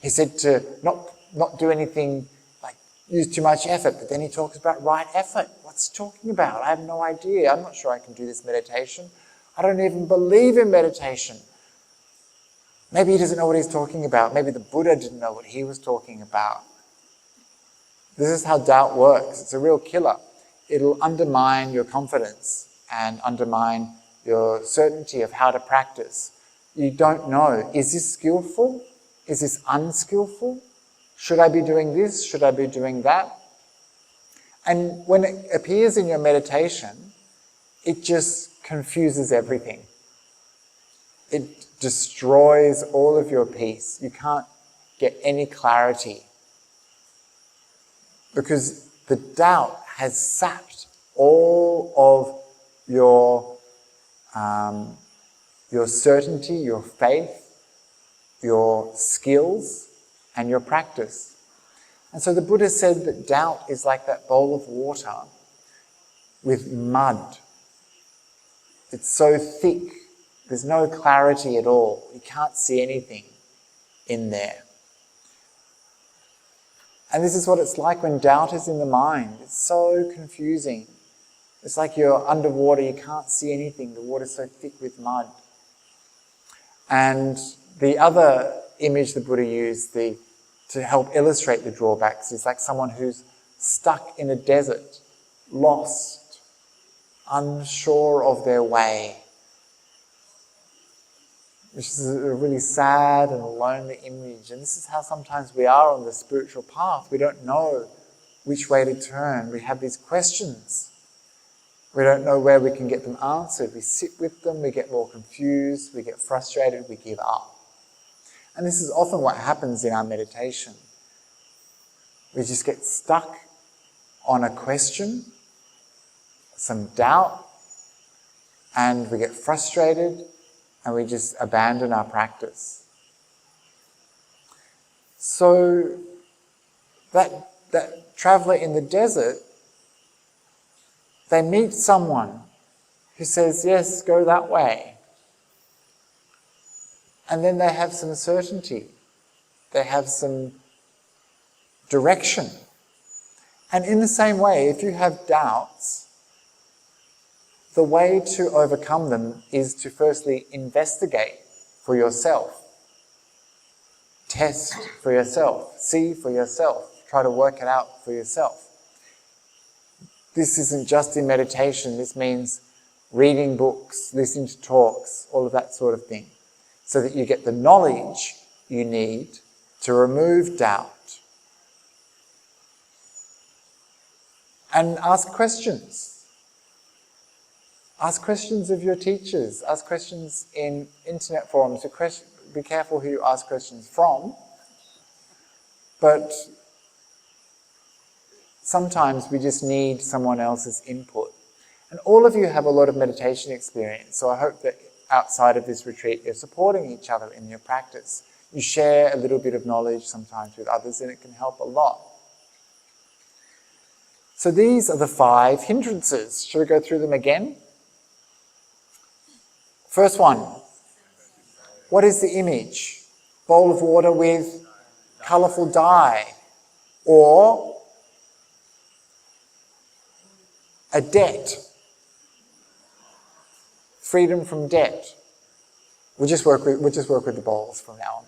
He said to not do anything like use too much effort, but then he talks about right effort. What's he talking about? I have no idea. I'm not sure I can do this meditation. I don't even believe in meditation. Maybe he doesn't know what he's talking about. Maybe the Buddha didn't know what he was talking about. This is how doubt works. It's a real killer. It'll undermine your confidence and undermine your certainty of how to practice. You don't know, is this skillful? Is this unskillful? Should I be doing this? Should I be doing that? And when it appears in your meditation, it just confuses everything. It destroys all of your peace. You can't get any clarity because the doubt has sapped all of your certainty, your faith, your skills, and your practice. And so the Buddha said that doubt is like that bowl of water with mud. It's so thick, there's no clarity at all. You can't see anything in there. And this is what it's like when doubt is in the mind. It's so confusing. It's like you're underwater, you can't see anything. The water's so thick with mud. And the other image the Buddha used to help illustrate the drawbacks is like someone who's stuck in a desert, lost, unsure of their way, which is a really sad and lonely image. And this is how sometimes we are on the spiritual path. We don't know which way to turn. We have these questions. We don't know where we can get them answered. We sit with them, we get more confused, we get frustrated, we give up. And this is often what happens in our meditation. We just get stuck on a question, some doubt, and we get frustrated and we just abandon our practice. So that traveller in the desert, they meet someone who says, yes, go that way. And then they have some certainty. They have some direction. And in the same way, if you have doubts, the way to overcome them is to firstly investigate for yourself. Test for yourself. See for yourself. Try to work it out for yourself. This isn't just in meditation. This means reading books, listening to talks, all of that sort of thing, so that you get the knowledge you need to remove doubt. And ask questions. Ask questions of your teachers. Ask questions in internet forums. Be careful who you ask questions from. But sometimes we just need someone else's input. And all of you have a lot of meditation experience, so I hope that outside of this retreat you're supporting each other in your practice. You share a little bit of knowledge sometimes with others and it can help a lot. So these are the 5 hindrances. Should we go through them again? First one. What is the image? Bowl of water with colourful dye, or a debt. Freedom from debt. We'll just work with the bowls from now on.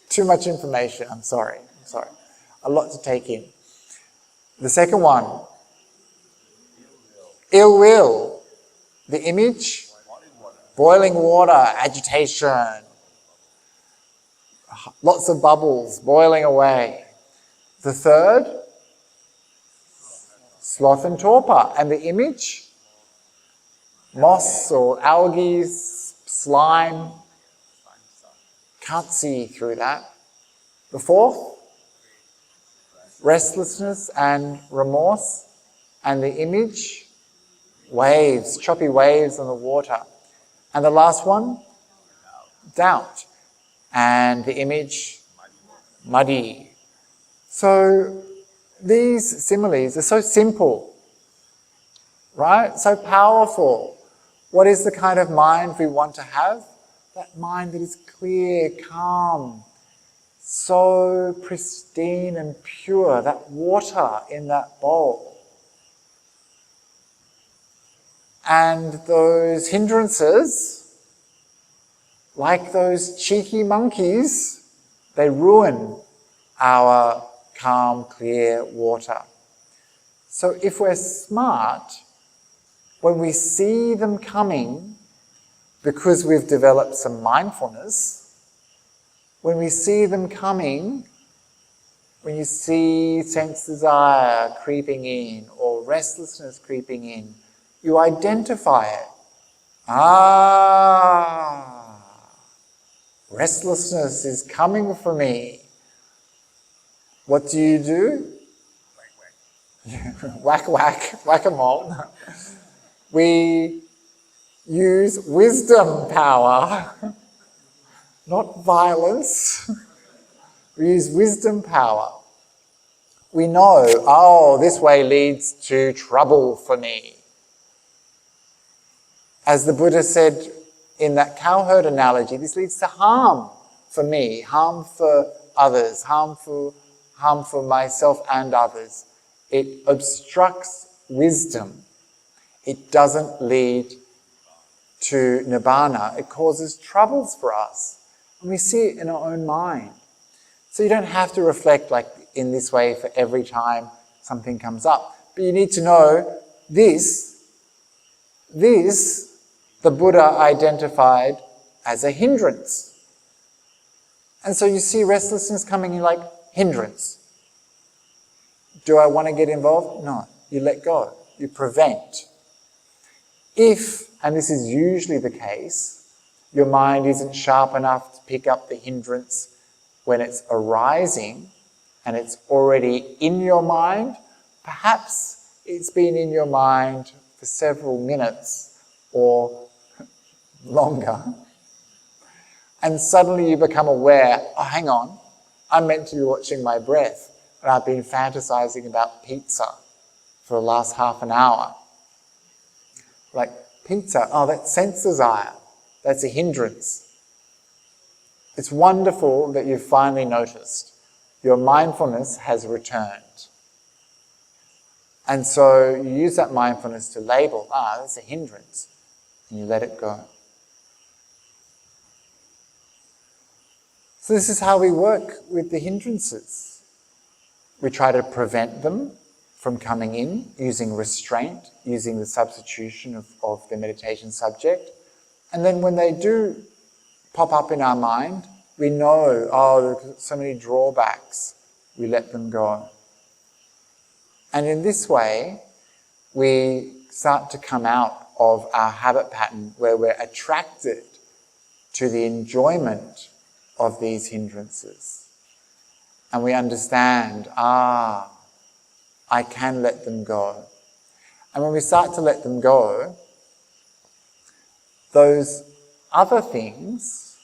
Too much information. I'm sorry. A lot to take in. The second one. Ill will. The image. Boiling water. Agitation. Lots of bubbles boiling away. The third. Sloth and torpor. And the image? Moss or algae, slime. Can't see through that. The fourth? Restlessness and remorse. And the image? Waves, choppy waves on the water. And the last one? Doubt. And the image? Muddy. So these similes are so simple, right? So powerful. What is the kind of mind we want to have? That mind that is clear, calm, so pristine and pure, that water in that bowl. And those hindrances, like those cheeky monkeys, they ruin our calm, clear water. So if we're smart, when we see them coming, because we've developed some mindfulness, when we see them coming, when you see sense desire creeping in or restlessness creeping in, you identify it. Restlessness is coming for me. What do? Whack, whack, whack-a-mole. We use wisdom power, not violence. We use wisdom power. We know, this way leads to trouble for me. As the Buddha said in that cowherd analogy, this leads to harm for me, harm for others, harm for myself and others. It obstructs wisdom. It doesn't lead to nibbana. It causes troubles for us. And we see it in our own mind. So you don't have to reflect like in this way for every time something comes up. But you need to know this the Buddha identified as a hindrance. And so you see restlessness coming, you're like, hindrance. Do I want to get involved? No. You let go. You prevent. If, and this is usually the case, your mind isn't sharp enough to pick up the hindrance when it's arising and it's already in your mind, perhaps it's been in your mind for several minutes or longer, and suddenly you become aware, hang on, I'm meant to be watching my breath, and I've been fantasizing about pizza for the last half an hour. Like, pizza, that's sense desire. That's a hindrance. It's wonderful that you've finally noticed. Your mindfulness has returned. And so you use that mindfulness to label, that's a hindrance, and you let it go. So this is how we work with the hindrances. We try to prevent them from coming in using restraint, using the substitution of the meditation subject. And then when they do pop up in our mind, we know, there are so many drawbacks, we let them go. And in this way, we start to come out of our habit pattern where we're attracted to the enjoyment of these hindrances. And we understand, I can let them go. And when we start to let them go, those other things,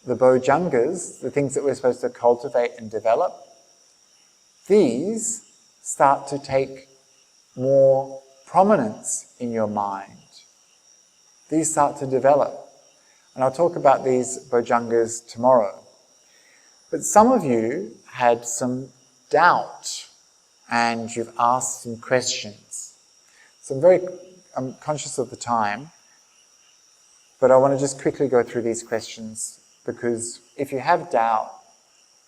the bojjhangas, the things that we're supposed to cultivate and develop, these start to take more prominence in your mind. These start to develop. And I'll talk about these bojjhangas tomorrow. But some of you had some doubt and you've asked some questions. So I'm conscious of the time, but I want to just quickly go through these questions because if you have doubt,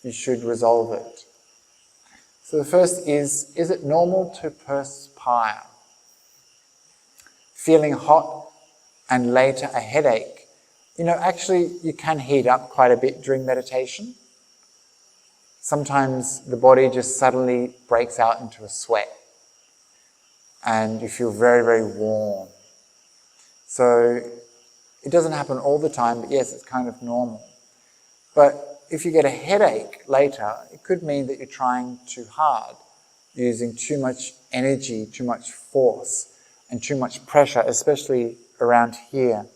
you should resolve it. So the first is it normal to perspire? Feeling hot and later a headache. Actually, you can heat up quite a bit during meditation. Sometimes the body just suddenly breaks out into a sweat and you feel very, very warm. So it doesn't happen all the time, but yes, it's kind of normal. But if you get a headache later, it could mean that you're trying too hard, using too much energy, too much force, and too much pressure, especially around here.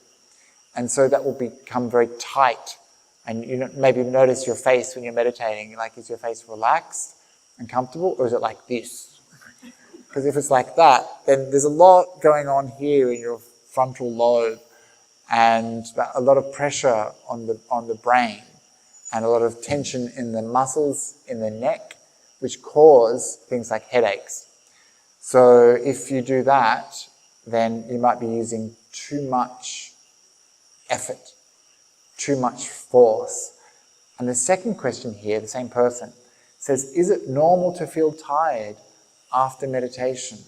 And so that will become very tight. And you maybe notice your face when you're meditating. Like, is your face relaxed and comfortable, or is it like this? Because if it's like that, then there's a lot going on here in your frontal lobe and a lot of pressure on the brain. and a lot of tension in the muscles in the neck, which cause things like headaches. So if you do that, then you might be using too much effort, too much force. And the second question here, the same person, says, is it normal to feel tired after meditation?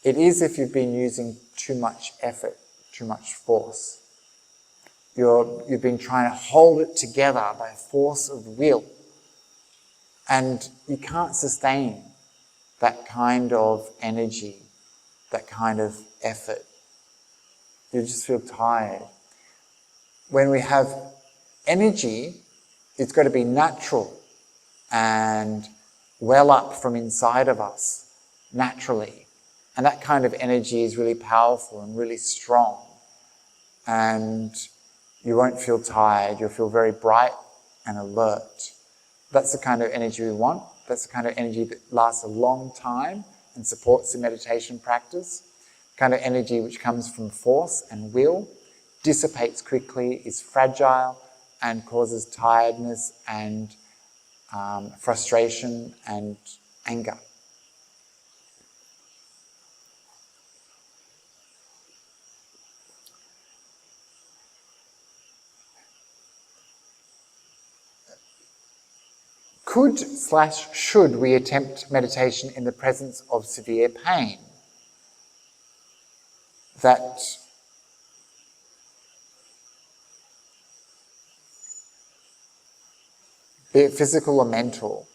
It is if you've been using too much effort, too much force. You've been trying to hold it together by force of will. And you can't sustain that kind of energy, that kind of effort. You just feel tired. When we have energy, it's got to be natural and well up from inside of us, naturally. And that kind of energy is really powerful and really strong. And you won't feel tired, you'll feel very bright and alert. That's the kind of energy we want. That's the kind of energy that lasts a long time and supports the meditation practice. The kind of energy which comes from force and will, dissipates quickly, is fragile, and causes tiredness and frustration and anger. Could/should we attempt meditation in the presence of severe pain? That be it physical or mental.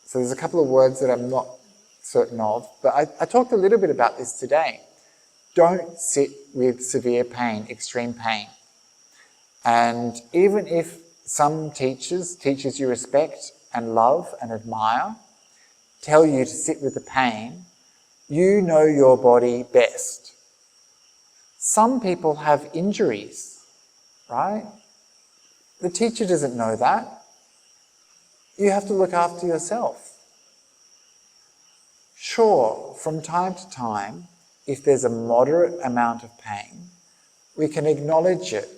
So there's a couple of words that I'm not certain of, but I talked a little bit about this today. Don't sit with severe pain, extreme pain. And even if some teachers you respect and love and admire, tell you to sit with the pain, you know your body best. Some people have injuries, right? The teacher doesn't know that. You have to look after yourself. Sure, from time to time, if there's a moderate amount of pain, we can acknowledge it.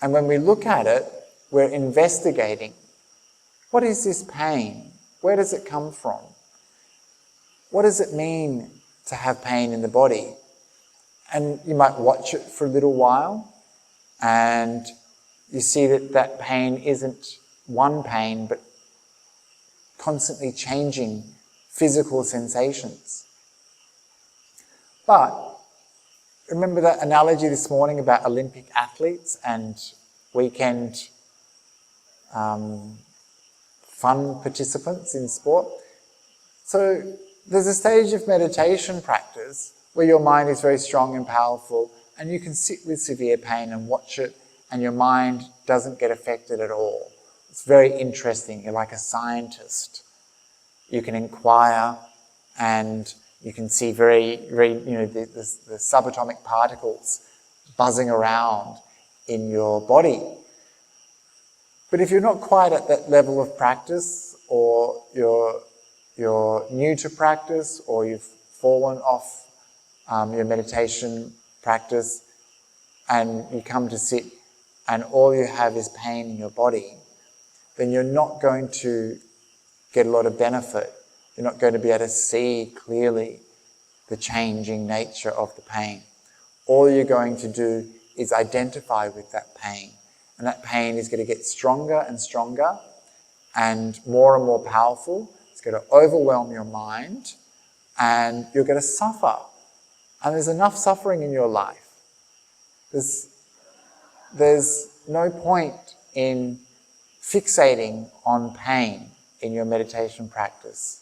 And when we look at it, we're investigating. What is this pain? Where does it come from? What does it mean to have pain in the body? And you might watch it for a little while, and you see that pain isn't one pain, but constantly changing physical sensations. But remember that analogy this morning about Olympic athletes and weekend fun participants in sport? So there's a stage of meditation practice where your mind is very strong and powerful, and you can sit with severe pain and watch it, and your mind doesn't get affected at all. It's very interesting. You're like a scientist. You can inquire, and you can see the subatomic particles buzzing around in your body. But if you're not quite at that level of practice, or you're new to practice, or you've fallen off your meditation practice, and you come to sit and all you have is pain in your body, then you're not going to get a lot of benefit. You're not going to be able to see clearly the changing nature of the pain. All you're going to do is identify with that pain. And that pain is going to get stronger and stronger and more powerful. It's going to overwhelm your mind, and you're going to suffer. And there's enough suffering in your life. There's no point in fixating on pain in your meditation practice.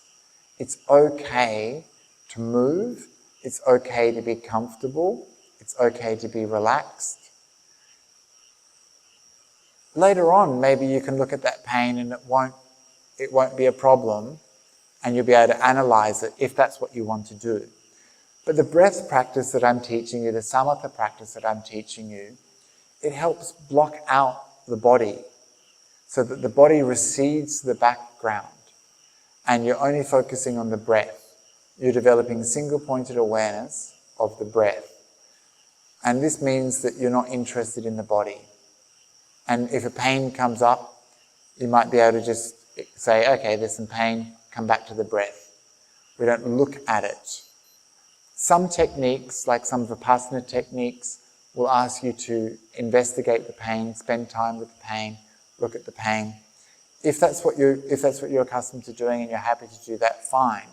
It's okay to move. It's okay to be comfortable. It's okay to be relaxed. Later on, maybe you can look at that pain and it won't be a problem, and you'll be able to analyze it if that's what you want to do. But the breath practice that I'm teaching you, the samatha practice that I'm teaching you, it helps block out the body so that the body recedes to the background and you're only focusing on the breath. You're developing single-pointed awareness of the breath. And this means that you're not interested in the body. And if a pain comes up, you might be able to just say, okay, there's some pain, come back to the breath. We don't look at it. Some techniques, like some Vipassana techniques, will ask you to investigate the pain, spend time with the pain, look at the pain. If that's what you're accustomed to doing and you're happy to do that, fine.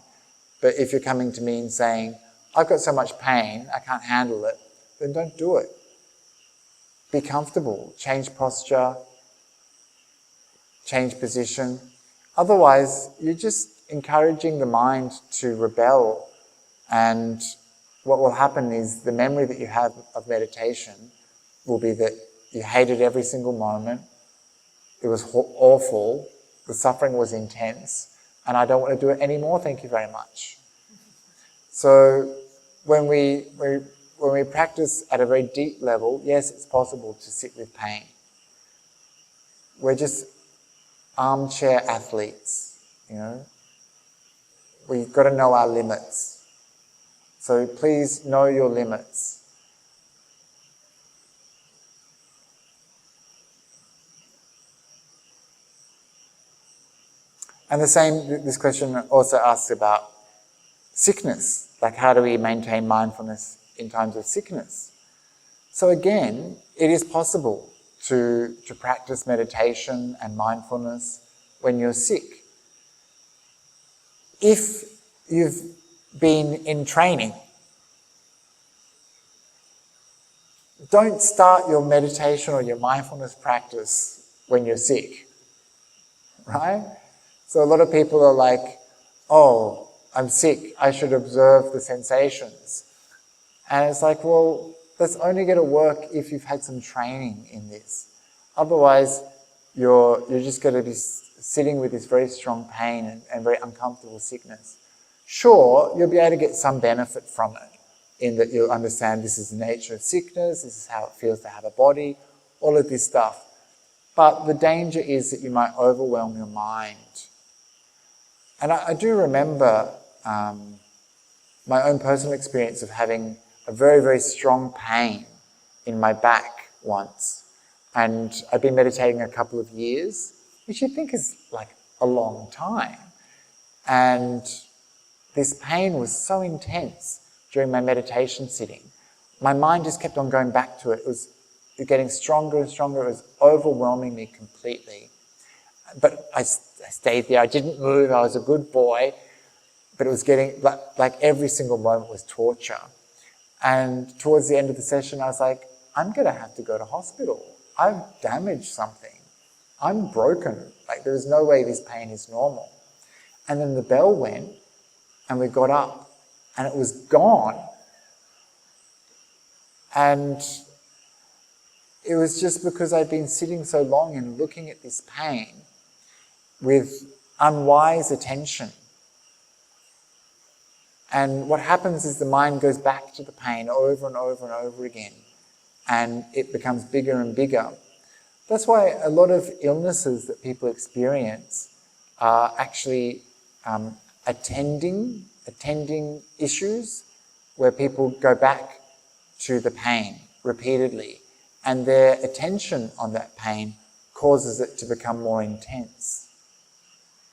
But if you're coming to me and saying, I've got so much pain, I can't handle it, then don't do it. Be comfortable, change posture, change position. Otherwise, you're just encouraging the mind to rebel, and what will happen is the memory that you have of meditation will be that you hated every single moment, it was awful, the suffering was intense, and I don't want to do it anymore, thank you very much. So when we practice at a very deep level, yes, it's possible to sit with pain. We're just armchair athletes, you know. We've got to know our limits. So please know your limits. And this question also asks about sickness, like how do we maintain mindfulness in times of sickness? So again, it is possible to practice meditation and mindfulness when you're sick. If you've been in training, don't start your meditation or your mindfulness practice when you're sick, right? So a lot of people are like, oh, I'm sick, I should observe the sensations. And it's like, well, that's only going to work if you've had some training in this. Otherwise, you're just going to be sitting with this very strong pain and very uncomfortable sickness. Sure, you'll be able to get some benefit from it, in that you'll understand this is the nature of sickness, this is how it feels to have a body, all of this stuff. But the danger is that you might overwhelm your mind. And I do remember my own personal experience of having a very, very strong pain in my back once. And I've been meditating a couple of years, which you think is like a long time. And this pain was so intense during my meditation sitting. My mind just kept on going back to it. It was getting stronger and stronger. It was overwhelming me completely. But I stayed there. I didn't move. I was a good boy. But it was getting, like every single moment was torture. And towards the end of the session, I was like, I'm going to have to go to hospital. I've damaged something. I'm broken. Like, there is no way this pain is normal. And then the bell went, and we got up, and it was gone. And it was just because I'd been sitting so long and looking at this pain with unwise attention. And what happens is the mind goes back to the pain over and over and over again, and it becomes bigger and bigger. That's why a lot of illnesses that people experience are actually attending issues where people go back to the pain repeatedly, and their attention on that pain causes it to become more intense.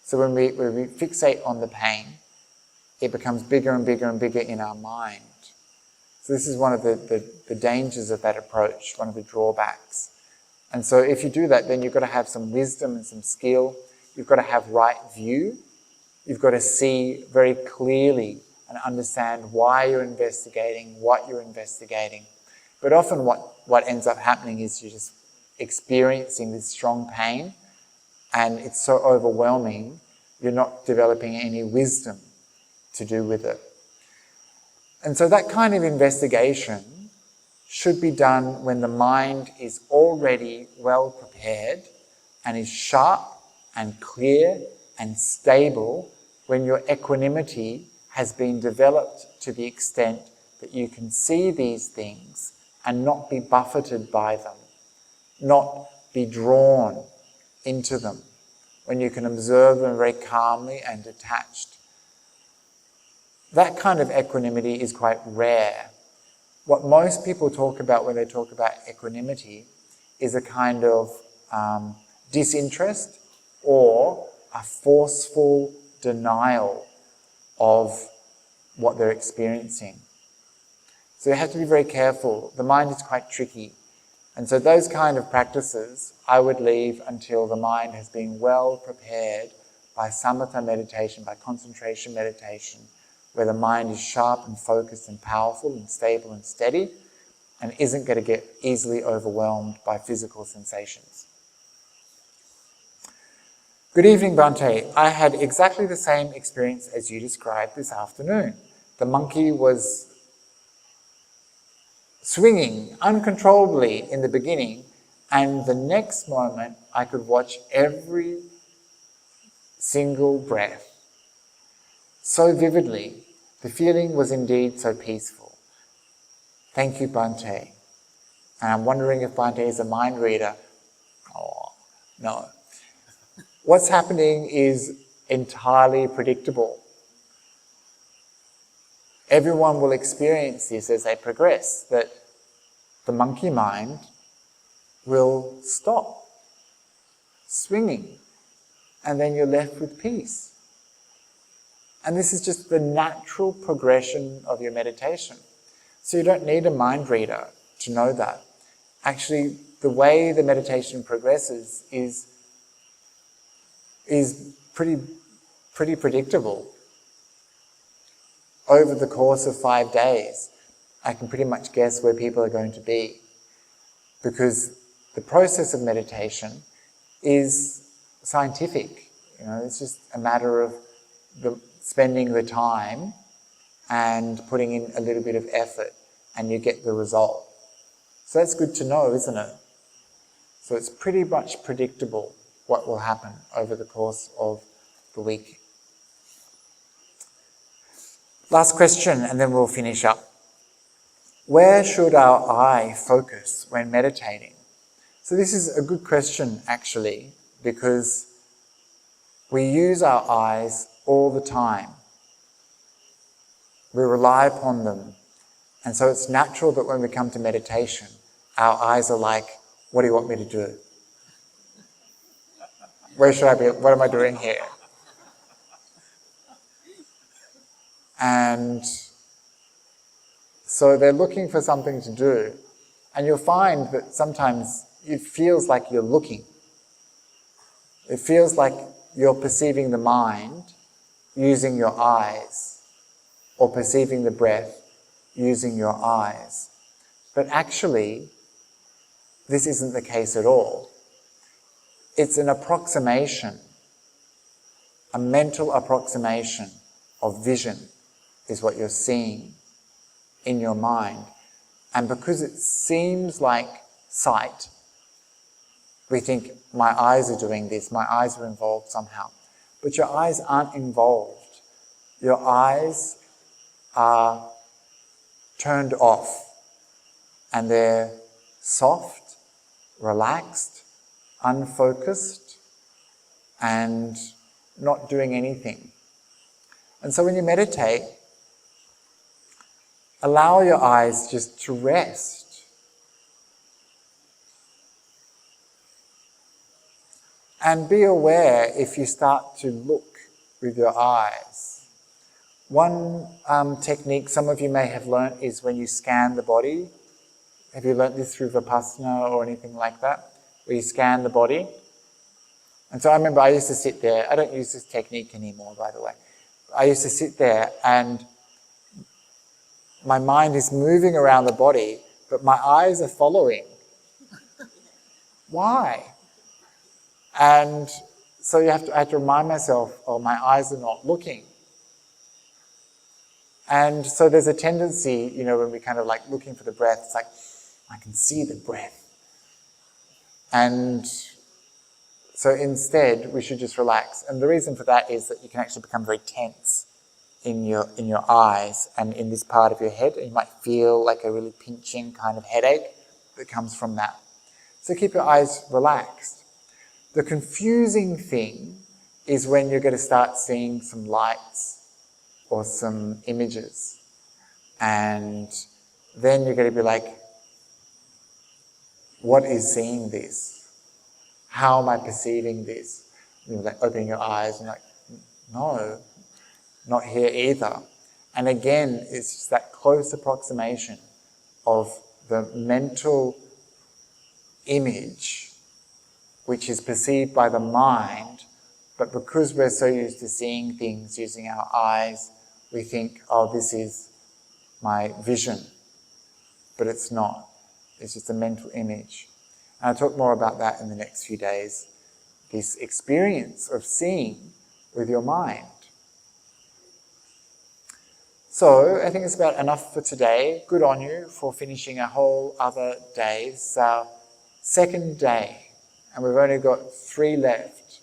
So when we fixate on the pain, it becomes bigger and bigger and bigger in our mind. So this is one of the dangers of that approach, one of the drawbacks. And so if you do that, then you've got to have some wisdom and some skill. You've got to have right view. You've got to see very clearly and understand why you're investigating, what you're investigating. But often what ends up happening is you're just experiencing this strong pain, and it's so overwhelming, you're not developing any wisdom to do with it. And so that kind of investigation should be done when the mind is already well prepared and is sharp and clear and stable, when your equanimity has been developed to the extent that you can see these things and not be buffeted by them, not be drawn into them, when you can observe them very calmly and detached. That kind of equanimity is quite rare. What most people talk about when they talk about equanimity is a kind of disinterest or a forceful denial of what they're experiencing. So you have to be very careful. The mind is quite tricky. And so those kind of practices I would leave until the mind has been well prepared by samatha meditation, by concentration meditation, where the mind is sharp and focused and powerful and stable and steady and isn't going to get easily overwhelmed by physical sensations. Good evening, Bhante. I had exactly the same experience as you described this afternoon. The monkey was swinging uncontrollably in the beginning, and the next moment I could watch every single breath so vividly. The feeling was indeed so peaceful. Thank you, Bhante. And I'm wondering if Bhante is a mind reader. Oh, no. What's happening is entirely predictable. Everyone will experience this as they progress, that the monkey mind will stop swinging, and then you're left with peace. And this is just the natural progression of your meditation. So you don't need a mind reader to know that. Actually, the way the meditation progresses is pretty predictable. Over the course of 5 days, I can pretty much guess where people are going to be, because the process of meditation is scientific. It's just a matter of spending the time and putting in a little bit of effort, and you get the result. So that's good to know, isn't it? So it's pretty much predictable what will happen over the course of the week. Last question, and then we'll finish up. Where should our eye focus when meditating? So this is a good question, actually, because we use our eyes all the time. We rely upon them. And so it's natural that when we come to meditation, our eyes are like, what do you want me to do? Where should I be? What am I doing here? And so they're looking for something to do. And you'll find that sometimes it feels like you're looking. It feels like you're perceiving the mind using your eyes, or perceiving the breath using your eyes. But actually, this isn't the case at all. It's an approximation, a mental approximation of vision is what you're seeing in your mind. And because it seems like sight, we think, my eyes are doing this, my eyes are involved somehow. But your eyes aren't involved. Your eyes are turned off, and they're soft, relaxed, unfocused, and not doing anything. And so when you meditate, allow your eyes just to rest. And be aware if you start to look with your eyes. One technique some of you may have learnt is when you scan the body. Have you learnt this through Vipassana or anything like that? Where you scan the body. And so I remember I used to sit there. I don't use this technique anymore, by the way. I used to sit there and my mind is moving around the body, but my eyes are following. Why? And so I have to remind myself, oh, my eyes are not looking. And so there's a tendency, when we kind of like looking for the breath, it's like, I can see the breath. And so instead, we should just relax. And the reason for that is that you can actually become very tense in your eyes and in this part of your head. And you might feel like a really pinching kind of headache that comes from that. So keep your eyes relaxed. The confusing thing is when you're going to start seeing some lights or some images. And then you're going to be like, what is seeing this? how am I perceiving this? You know, like opening your eyes and like, no, not here either. And again, it's just that close approximation of the mental image which is perceived by the mind, but because we're so used to seeing things using our eyes, we think, oh, this is my vision. But it's not. It's just a mental image. And I'll talk more about that in the next few days. This experience of seeing with your mind. So I think it's about enough for today. Good on you for finishing a whole other day. This is our second day, and we've only got 3 left.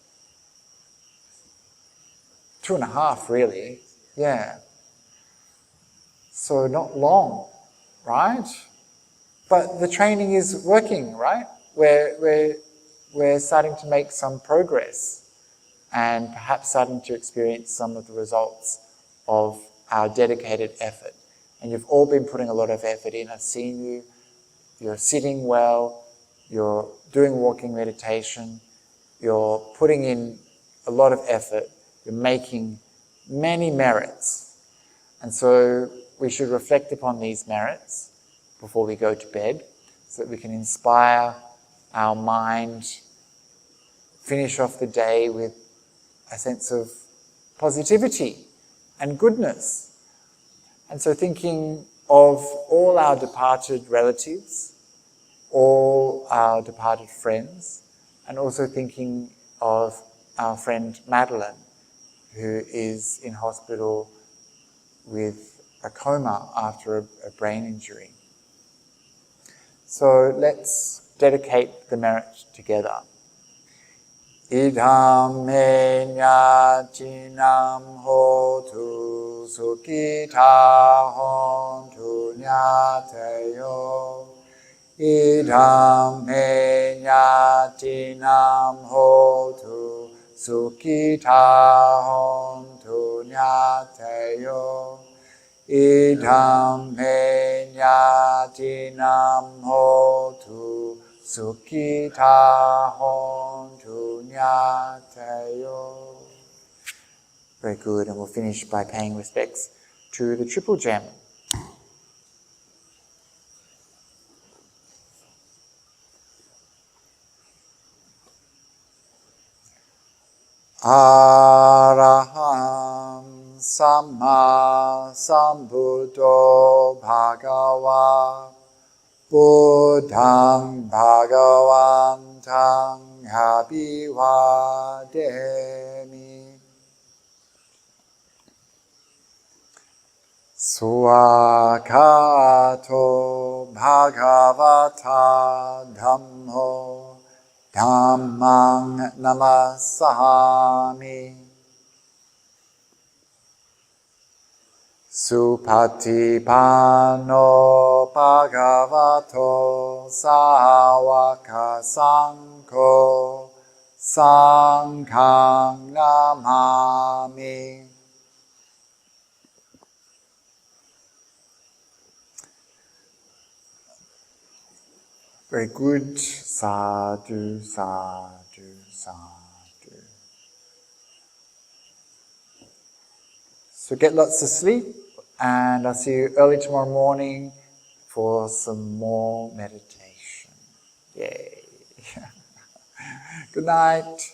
2.5 really. Yeah. So not long, right? But the training is working, right? We're starting to make some progress and perhaps starting to experience some of the results of our dedicated effort. And you've all been putting a lot of effort in. I've seen you. You're sitting well. You're doing walking meditation. You're putting in a lot of effort. You're making many merits. And so we should reflect upon these merits before we go to bed so that we can inspire our mind, finish off the day with a sense of positivity and goodness. And so thinking of all our departed relatives, all our departed friends, and also thinking of our friend Madeline, who is in hospital with a coma after a brain injury. So let's dedicate the merit together. Idham me nyatinam hotu sukhita hontu nyateyo. Idham me nyatinam hotu sukhita hontu nyateyo. Idham me nyatinam hotu sukhita hontu nyateyo. Very good, and we'll finish by paying respects to the Triple Gem. Araham Samma Sambuddho Bhagava Buddhang Bhagavantang Abhivademi. Swakato Bhagavata Dhammo Dhammang Namasami. Supatipano Bhagavato Sāvaka Sangho Sanghang Namami. Very good. Sadhu, sadhu, sadhu. So get lots of sleep, and I'll see you early tomorrow morning for some more meditation. Yay. Good night.